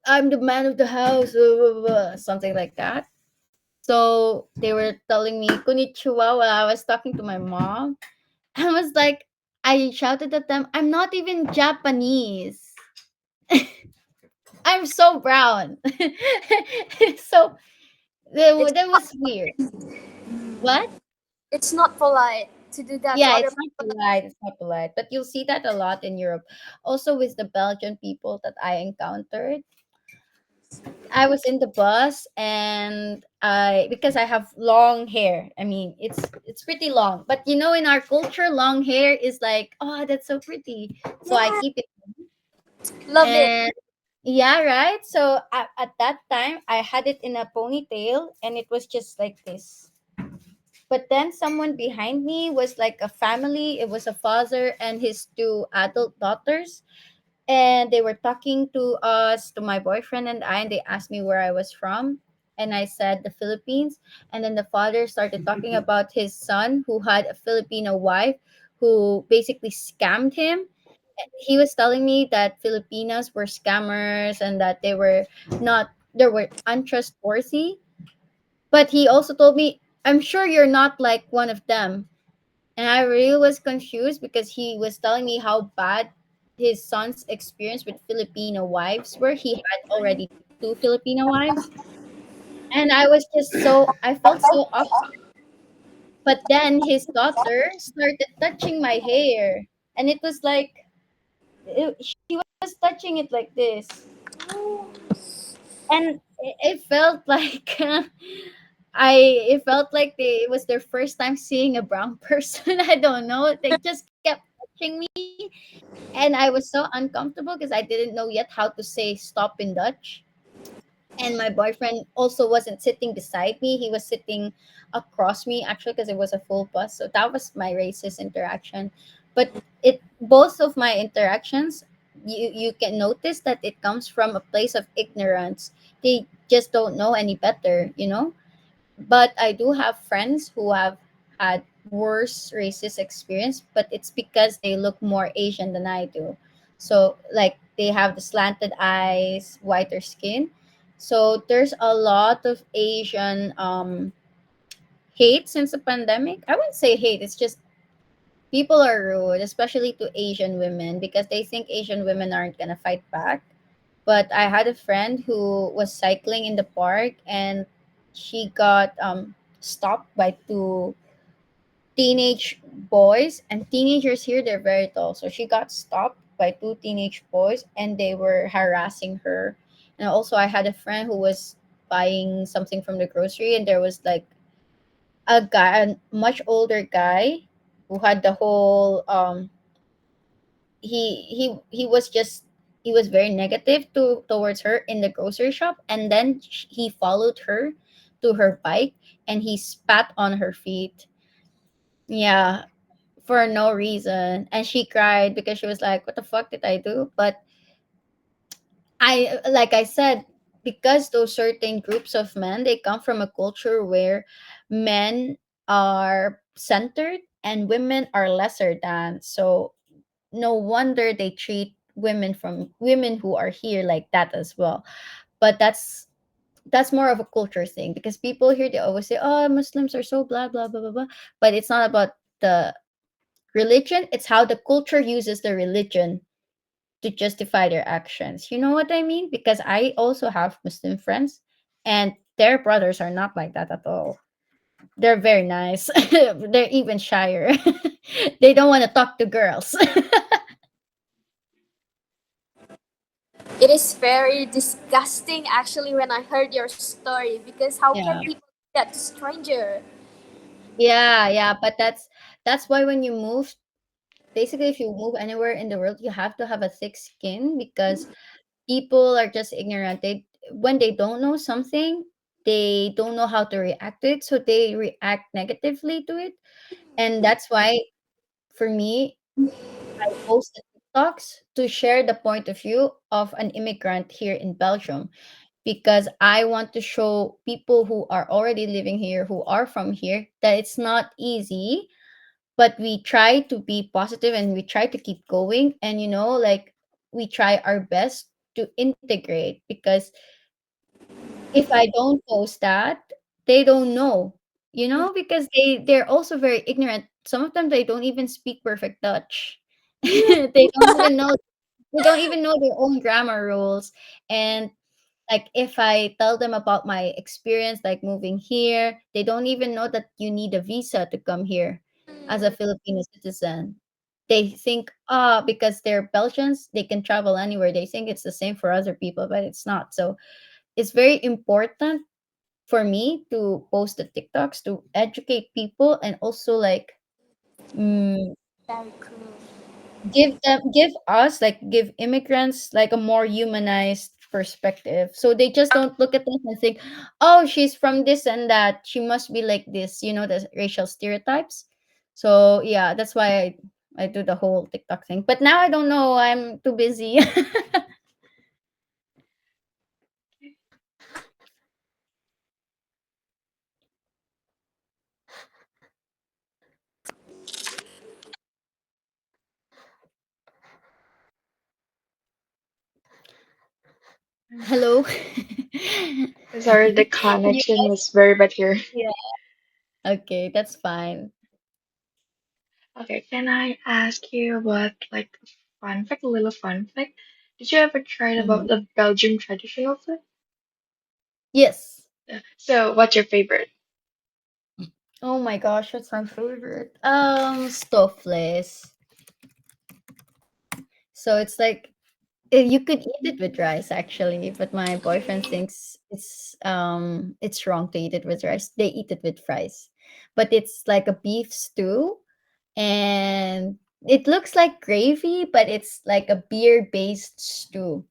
I'm the man of the house, blah, blah, blah, something like that. So they were telling me konnichiwa while I was talking to my mom. I was like, I shouted at them, I'm not even Japanese. I'm so brown. So It's that was weird. What? it's not polite to do that to Yeah, other it's not people. polite. It's not polite. But you'll see that a lot in Europe. Also with the Belgian people that I encountered. I was in the bus and I because I have long hair. I mean, it's pretty long. But you know in our culture long hair is like, oh, that's so pretty. So I Yeah, keep it. love it. And yeah, right. So at that time, I had it in a ponytail, and it was just like this. But then someone behind me was like a family. It was a father and his two adult daughters, and they were talking to us, to my boyfriend and I, and they asked me where I was from. And I said the Philippines. And then the father started talking about his son who had a Filipino wife who basically scammed him. He was telling me that Filipinos were scammers and that they were untrustworthy. But he also told me, I'm sure you're not like one of them. And I really was confused because he was telling me how bad his son's experience with Filipino wives were. He had already two Filipino wives. And I felt so awkward. But then his daughter started touching my hair. And it was like, she was touching it like this. And it felt like it felt like it was their first time seeing a brown person. I don't know. They just kept touching me, and I was so uncomfortable because I didn't know yet how to say stop in Dutch. And my boyfriend also wasn't sitting beside me; he was sitting across me actually because it was a full bus. So that was my racist interaction. But it both of my interactions, you can notice that it comes from a place of ignorance. They just don't know any better, you know. But I do have friends who have had worse racist experience, but it's because they look more Asian than I do. So like they have the slanted eyes, whiter skin. So there's a lot of Asian hate since the pandemic. I wouldn't say hate, it's just people are rude, especially to Asian women because they think Asian women aren't gonna fight back. But I had a friend who was cycling in the park and she got stopped by two teenage boys, and teenagers here they're very tall. So she got stopped by two teenage boys and they were harassing her. And also I had a friend who was buying something from the grocery and there was like a much older guy who had the whole he was just he was very negative towards her in the grocery shop, and then he followed her to her bike and he spat on her feet. Yeah, for no reason, and she cried because she was like, what the fuck did I do? But I like I said, because those certain groups of men, they come from a culture where men are centered and women are lesser than. So no wonder they treat women who are here like that as well. But that's more of a culture thing because people here they always say, oh, Muslims are so blah blah blah blah blah. But it's not about the religion, it's how the culture uses the religion to justify their actions. You know what I mean? Because I also have Muslim friends and their brothers are not like that at all. They're very nice. They're even shyer. They don't want to talk to girls. It is very disgusting actually when I heard your story because how can Yeah. people do that to stranger? Yeah, yeah, but that's why when you move, basically if you move anywhere in the world, you have to have a thick skin because people are just ignorant. They when they don't know something, they don't know how to react to it, so they react negatively to it. And that's why for me, I post a TikToks to share the point of view of an immigrant here in Belgium, because I want to show people who are already living here, who are from here, that it's not easy, but we try to be positive and we try to keep going. And, like, we try our best to integrate, because if I don't post that, they don't know, because they're also very ignorant. Some of them, they don't even speak perfect Dutch. They don't even know their own grammar rules. And like, if I tell them about my experience, like moving here, they don't even know that you need a visa to come here as a Filipino citizen. They think, because they're Belgians, they can travel anywhere. They think it's the same for other people, but it's not. So it's very important for me to post the TikToks to educate people, and also, like, mm, Very cool. give immigrants like a more humanized perspective, so they just don't look at us and think, oh, she's from this and that, she must be like this, the racial stereotypes. So yeah, that's why I do the whole TikTok thing, but now I don't know, I'm too busy. Hello. Sorry, the You connection guys, was very bad here. yeah, okay, that's fine. Okay, can I ask you about like a fun fact, a little fun fact? Did you ever try about Mhm. the Belgium traditional food? Yes. Yeah. So, what's your favorite? Oh my gosh, what's my favorite? Stoufless. So it's like, you could eat it with rice actually, but my boyfriend thinks it's wrong to eat it with rice. They eat it with fries. But it's like a beef stew, and it looks like gravy, but it's like a beer-based stew.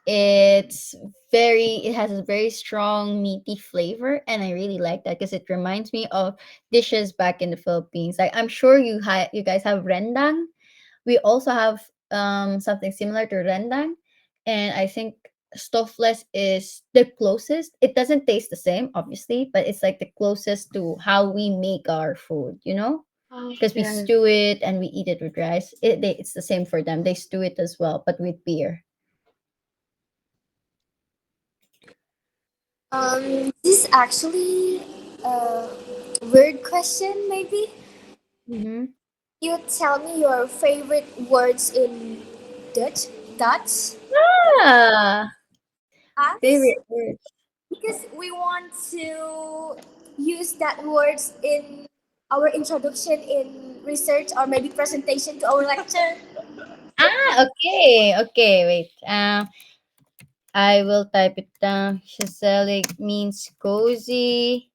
It has a very strong meaty flavor, and I really like that because it reminds me of dishes back in the Philippines. Like, I'm sure you guys have rendang. We also have something similar to rendang, and I think stuffless is the closest. It doesn't taste the same, obviously, but it's like the closest to how we make our food, Oh, because we yeah. stew it and we eat it with rice. It's the same for them. They stew it as well, but with beer. This is actually a weird question, maybe. Mm-hmm. You tell me your favorite words in Dutch. Dutch. Ah, Us, favorite word. because we want to use that words in our introduction in research or maybe presentation to our lecture. Okay, okay, wait. I will type it down. Shazalik means cozy.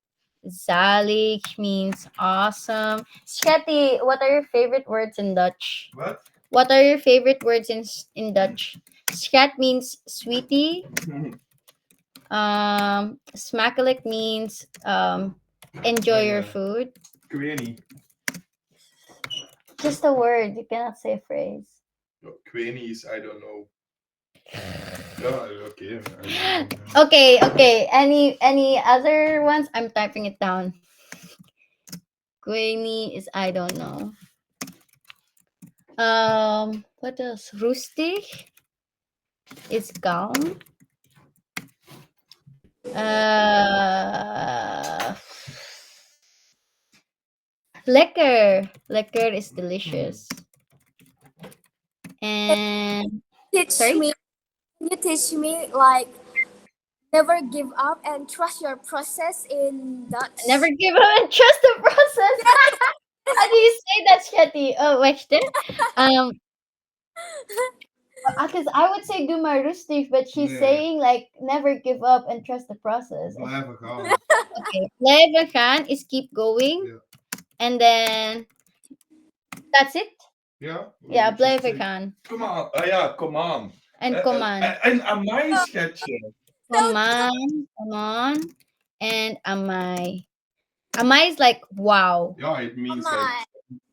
Zalig means awesome. Shati, what are your favorite words in Dutch? What? What are your favorite words in Dutch? Schat means sweetie. Smakelijk means enjoy your food. Queenie. Just a word. You cannot say a phrase. Queenies, I don't know. Oh, okay. Okay, okay. Any other ones? I'm typing it down. Queenie is I don't know. What else? Rustig is calm. Uh, lekker. Lekker is delicious. And Teach sorry, me. Can you teach me like never give up and trust your process in never Dutch? give up and trust the process. How do you say that, Shetty? Oh, wait, um, because I would say do my rustig, but she's Yeah. saying like never give up and trust the process. Blijven gaan. Okay, blijven gaan is keep going, Yeah. and then that's it. Ja? Yeah, Moet je blijven zeggen? gaan. Come on. Ah ja, come on. And come on. En aan mij schetsje. Come on, come on, and amai. Amai is like wow. Yeah, it means like Amai.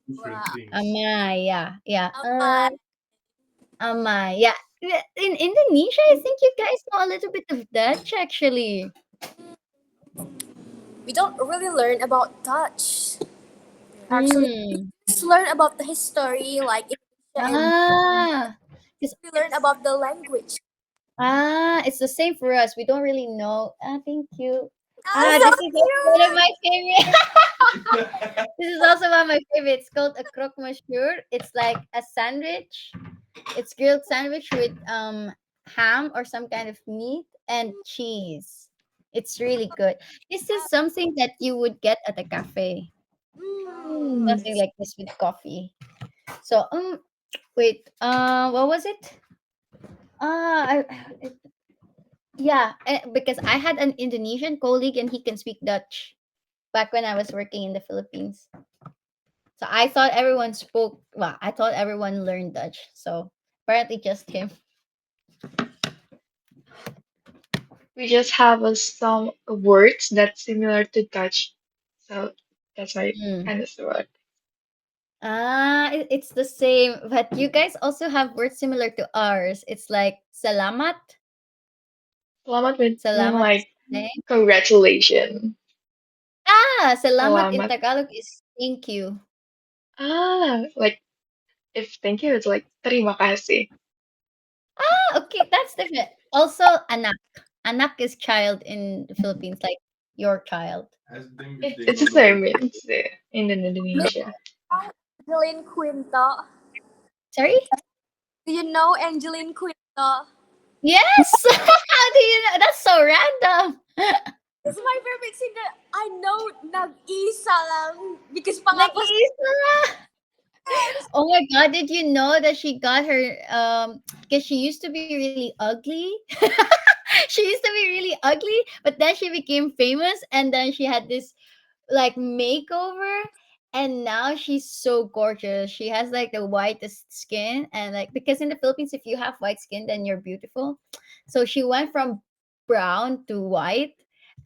different Wow. things. Amai, yeah, yeah. Amai. Yeah. In Indonesia, I think you guys know a little bit of Dutch actually. We don't really learn about Dutch. Actually, Hmm. just learn about the history, like Indonesia, and Ah. 'Cause we learn about the language. it's the same for us. We don't really know. Ah, thank you. Ah, Ah, so this is also one of cute. my favorite. This is also one of my favorite. It's called a croque monsieur. It's like a sandwich. It's grilled sandwich with ham or some kind of meat and cheese. It's really good. This is something that you would get at a cafe. Mm. Something like this with coffee. So wait, what was it? It, yeah, because I had an Indonesian colleague and he can speak Dutch back when I was working in the Philippines. So I thought everyone spoke. Well, I thought everyone learned Dutch. So apparently just him. We just have some words that's similar to Dutch, so that's why Mm. kind of word. It's the same, but you guys also have words similar to ours. It's like salamat. Salamat would mean Salamat is like the name. congratulations. Salamat in Salamat. Tagalog is thank you. Like if thank you, it's like terima kasih. Okay, that's different. Also, anak. Anak is child in the Philippines, like your child. As them with It's the the same Lord. means in Miss Indonesia. Angeline Quinto. Sorry? Do you know Angeline Quinto? Yes! How do you know? That's so random. It's my favorite singer. I know nag-isa lang because pangako sa Nag-iisa. Oh my god, did you know that she got her because she used to be really ugly? She used to be really ugly, but then she became famous and then she had this like makeover and now she's so gorgeous. She has like the whitest skin and like because in the Philippines if you have white skin then you're beautiful. So she went from brown to white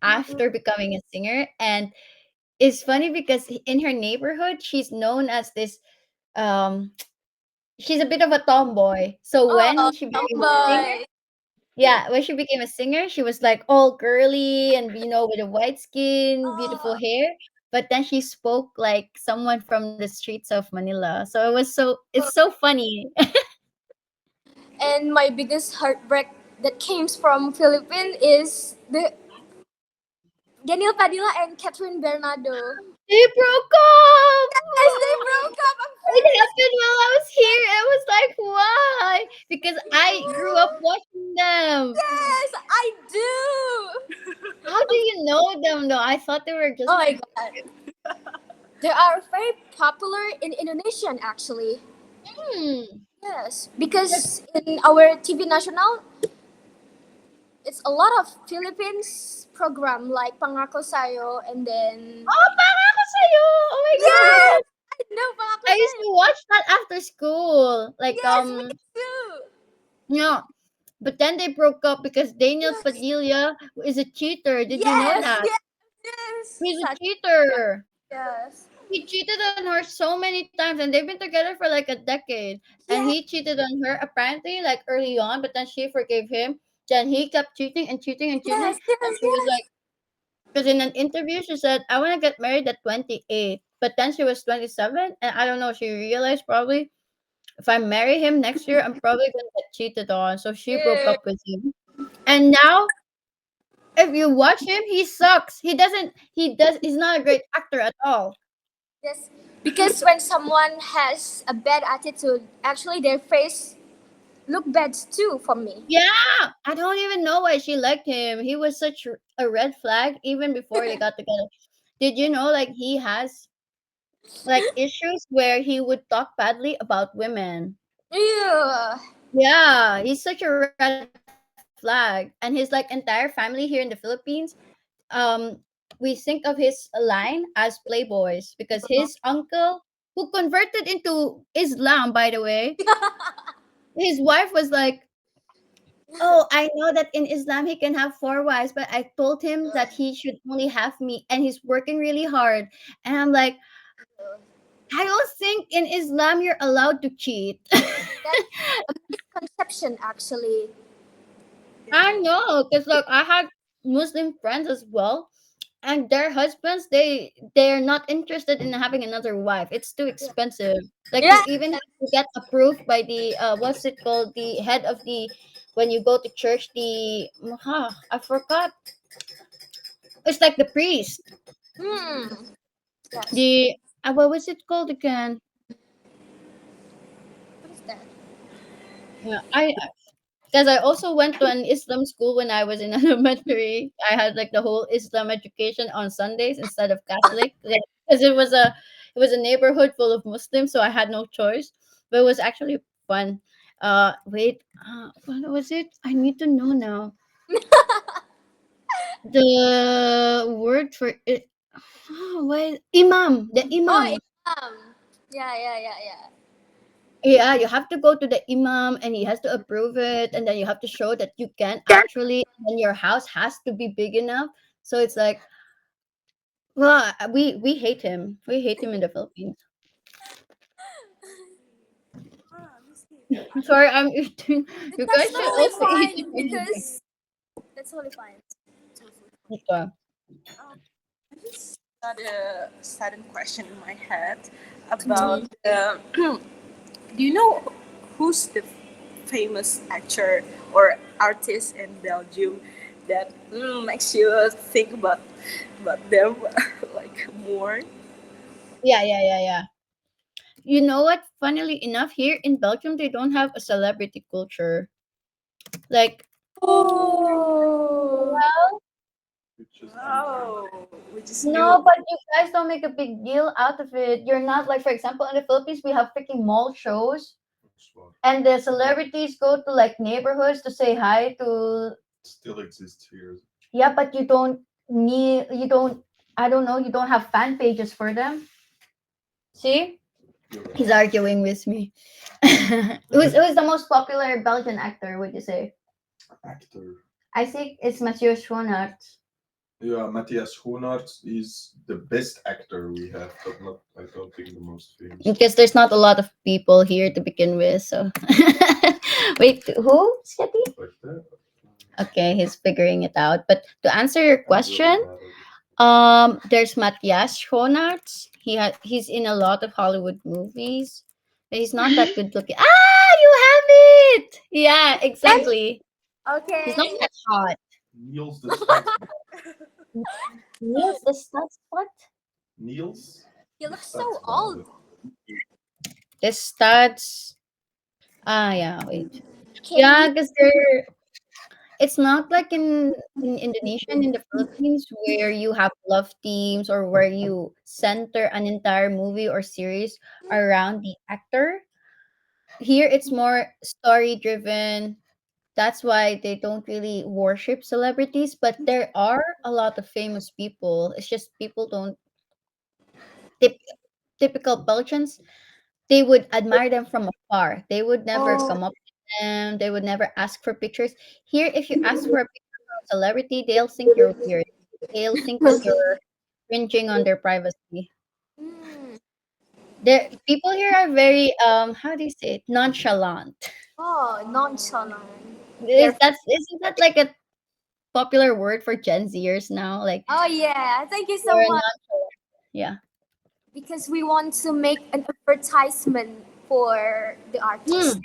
after becoming a singer and it's funny because in her neighborhood she's known as this um she's a bit of a tomboy. So oh, when she became a singer, tomboy. yeah, when she became a singer, she was like all girly and with a white skin, beautiful Oh, hair. But then she spoke like someone from the streets of Manila. So it's so funny. and my biggest heartbreak that came from Philippines is the Daniel Padilla and Catherine Bernardo. They broke up. Yes, they broke up. I'm It very happened while I was here. I was like, why? Because I grew up watching them. yes, I do. How do you know them though? I thought they were Oh just my god, they are very popular in Indonesian actually. hmm. Yes, because in our TV national, it's a lot of Philippines program like Pangako Sayo, and then Oh, Pangako Sa'yo! Oh my yes, God! I know Pangako I used Sayo. to watch that after school. Yes, me too. Yeah. But then they broke up because Daniel Yes, Padilla is a cheater. Did you know yes, that? yes, yes. He's a Such cheater. yes, He cheated on her so many times and they've been together for like a decade. And yes, he cheated on her apparently like early on, but then she forgave him. Then he kept cheating and cheating and cheating. yes, And yes, she was like, yes. because in an interview, she said, I want to get married at 28. But then she was 27. And I don't know, she realized probably if I marry him next year, I'm probably going to get cheated on. So she broke Yes. up with him. And now, if you watch him, he sucks. He's not a great actor at all. Yes, because when someone has a bad attitude, actually their face look bad too for me. Yeah, I don't even know why she liked him. He was such a red flag even before they got together. Did you know, like, he has like issues where he would talk badly about women? Yeah. Yeah, he's such a red flag, and his like entire family here in the Philippines. We think of his line as playboys because his uncle, who converted into Islam, by the way, his wife was like, "Oh, I know that in Islam he can have four wives, but I told him that he should only have me, and he's working really hard." And I'm like, I don't think in Islam you're allowed to cheat. That's misconception actually. I know, because like I had Muslim friends as well, and their husbands they're not interested in having another wife. It's too Yeah. expensive. Like Yeah. to even to get approved by the what's it called, the head of the, when you go to church, the I forgot. It's like the priest. Hmm. Yes. The what was it called again? What is that? Yeah, I because I also went to an Islam school when I was in elementary. I had like the whole Islam education on Sundays instead of Catholic, because it was a neighborhood full of Muslims, so I had no choice. But it was actually fun. Wait, what was it? I need to know now. The word for it. Oh, wait, imam. The Oh, imam. yeah, yeah, yeah, yeah. Yeah, you have to go to the imam and he has to approve it, and then you have to show that you can actually, and your house has to be big enough. So it's like, well, we hate him. We hate him in the Philippines. Miss Kate, I'm sorry, I'm eating. You That's guys should totally also eat if fine anything. because that's totally fine. Okay. I just got a sudden question in my head about do you know who's the famous actor or artist in Belgium that makes you think about them like more? Yeah, yeah, yeah, yeah. You know what? Funnily enough, here in Belgium, they don't have a celebrity culture. Like, Oh. well, Which is Wow, we just knew. no, but you guys don't make a big deal out of it. You're not like, for example, in the Philippines, we have freaking mall shows, Oxford. and the celebrities go to like neighborhoods to say hi to. Still exists here. Yeah, but you don't, I don't know, you don't have fan pages for them. See, You're right. he's arguing with me. Who's the most popular Belgian actor, would you say? Actor. I think it's Mathieu Schoenaert. Yeah, Matthias Schoenaerts is the best actor we have, but not, I don't think, the most famous. Because there's not a lot of people here to begin with, so. Wait, who? Sketty? Like that. Okay, he's figuring it out. But to answer your I'm really question, bad at it. there's Matthias Schoenaerts. He's in a lot of Hollywood movies. But he's not that good looking. Ah, you have it. Yeah, exactly. He's not Okay. Niels, that hot. Niels the Stadsman. Niels the Stats what? Niels You the look so Stadsman. old. The Stats. Ah, yeah. Wait. Can Yeah, you? because they're. It's not like in Indonesia and in the Philippines where you have love teams or where you center an entire movie or series around the actor. Here it's more story driven. That's why they don't really worship celebrities, but there are a lot of famous people. It's just people don't, typ- typical Belgians, they would admire them from afar. They would never Oh. come up to them. They would never ask for pictures. Here, if you ask for a picture of a celebrity, they'll think you're weird. They'll think that you're cringing on their privacy. Mm. There, people here are very how do you say it? Nonchalant. Oh, nonchalant. They're. Isn't that like a popular word for Gen Zers now? Like Oh yeah. Thank you so they're much. nonchalant. Yeah. Because we want to make an advertisement for the Hmm. artist.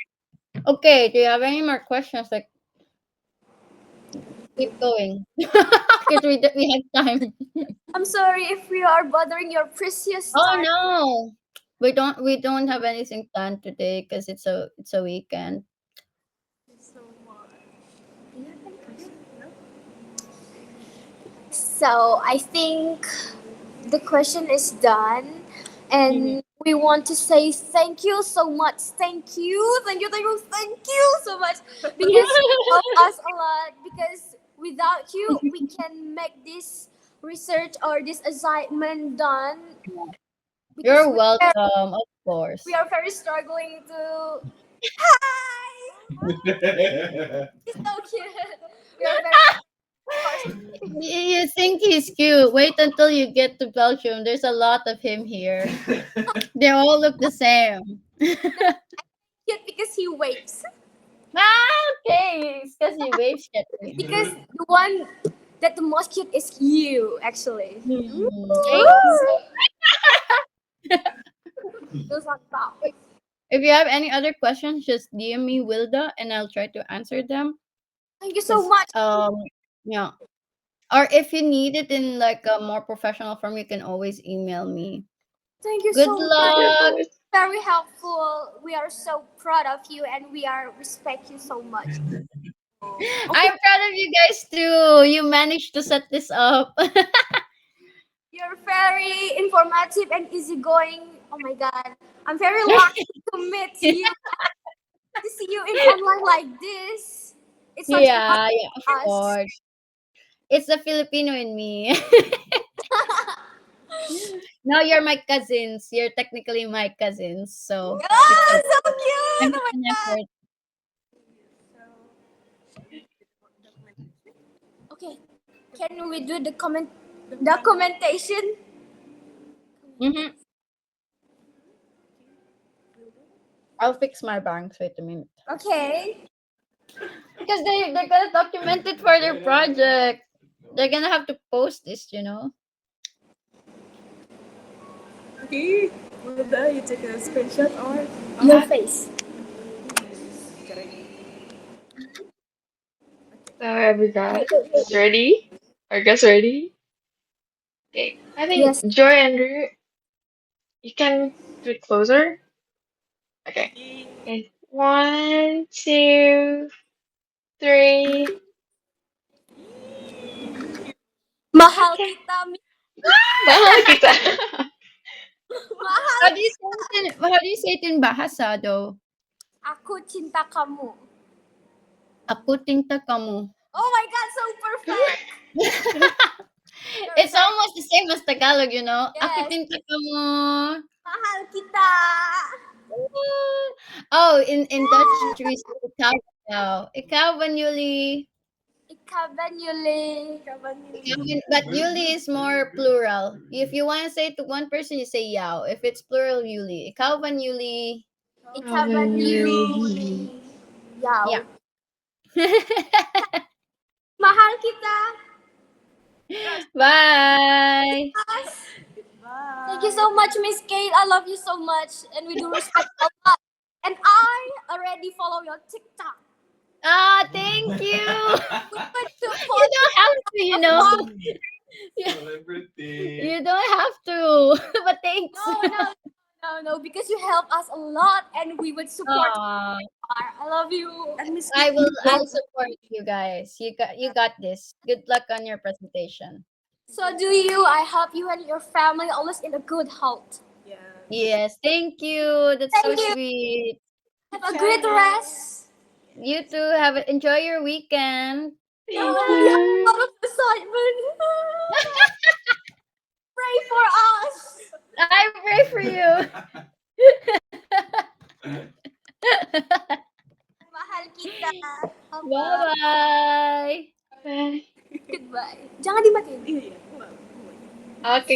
Okay. Do you have any more questions? Like keep going because we have time. I'm sorry if we are bothering your precious Oh time. no, we don't have anything planned today because it's a weekend. So much. Do you have any question? So I think the question is done, Mhm. and we want to say thank you so much. Thank you, thank you, thank you, thank you so much because you help us a lot. Because without you, we can make this research or this assignment done. Because You're welcome, of we course. are very struggling to. Hi, he's so cute. We are very of course. You think he's cute? Wait until you get to Belgium. There's a lot of him here. They all look the same. Cute because he waves. Okay, it's because you wave at me. Because the one that the most cute is you, actually. Thank you. Those are top. If you have any other questions, just DM me Wilda and I'll try to answer them. Thank you so 'Cause, much. yeah. Or if you need it in like a more professional form, you can always email me. Thank you Good so much. Thank you so luck. much. Very helpful. We are so proud of you, and we are respect you so much. I'm proud of you guys too. You managed to set this up. You're very informative and easygoing. Oh my god, I'm very lucky to meet you. To see you in online like this. It's such an honor Yeah, of for us. course. It's the Filipino in me. Now you're my cousins. You're technically my cousins. So Ah, it's so a, cute. it's Oh my an god. effort. Okay, can we do the documentation? Hmm. I'll fix my banks. Wait a minute. Okay. Because they're gonna document it for their project. They're gonna have to post this. Okay, Wilda, you take a screenshot or Your face. correct. So everybody is ready? Are you guys ready? Okay. I think Yes. Joy and Drew, you can do it closer. Okay. Okay. 1, 2, 3. Mahal Okay. kita. Mahal kita. Mahal. How do you say it in Bahasa though? Aku cinta kamu. Aku tinta kamu. Oh my god, so perfect. It's almost the same as Tagalog. Aku Yes. tinta kamu. Mahal kita. Oh, in Dutch we say ikaw daw. Ikaw ba Yuli? Ikaw ba Yuli? But Yuli is more plural. If you want to say it to one person, you say yaw. If it's plural, Yuli. Ikaw ba Yuli? Ikaw ba Yuli? Yaw. Yeah. Mahal kita. Bye. Thank you so much, Miss Kate. I love you so much, and we do respect a lot. And I already follow your TikTok. Thank you. We went to You don't have to. Celebrity. You don't have to. But thanks. No, because you help us a lot, and we would support. Aw, I love you. And Miss I'll support you guys. You got this. Good luck on your presentation. So do you. I hope you and your family always in a good health. Yeah. Yes, thank you. That's so Thank you. sweet. Have a great rest. You too. Enjoy your weekend. Thank Oh, we have a you. lot of excitement. Pray for us. I pray for you. Mahal kita. Bye-bye. Bye. Goodbye. Jangan dimatiin. Iya. Okay.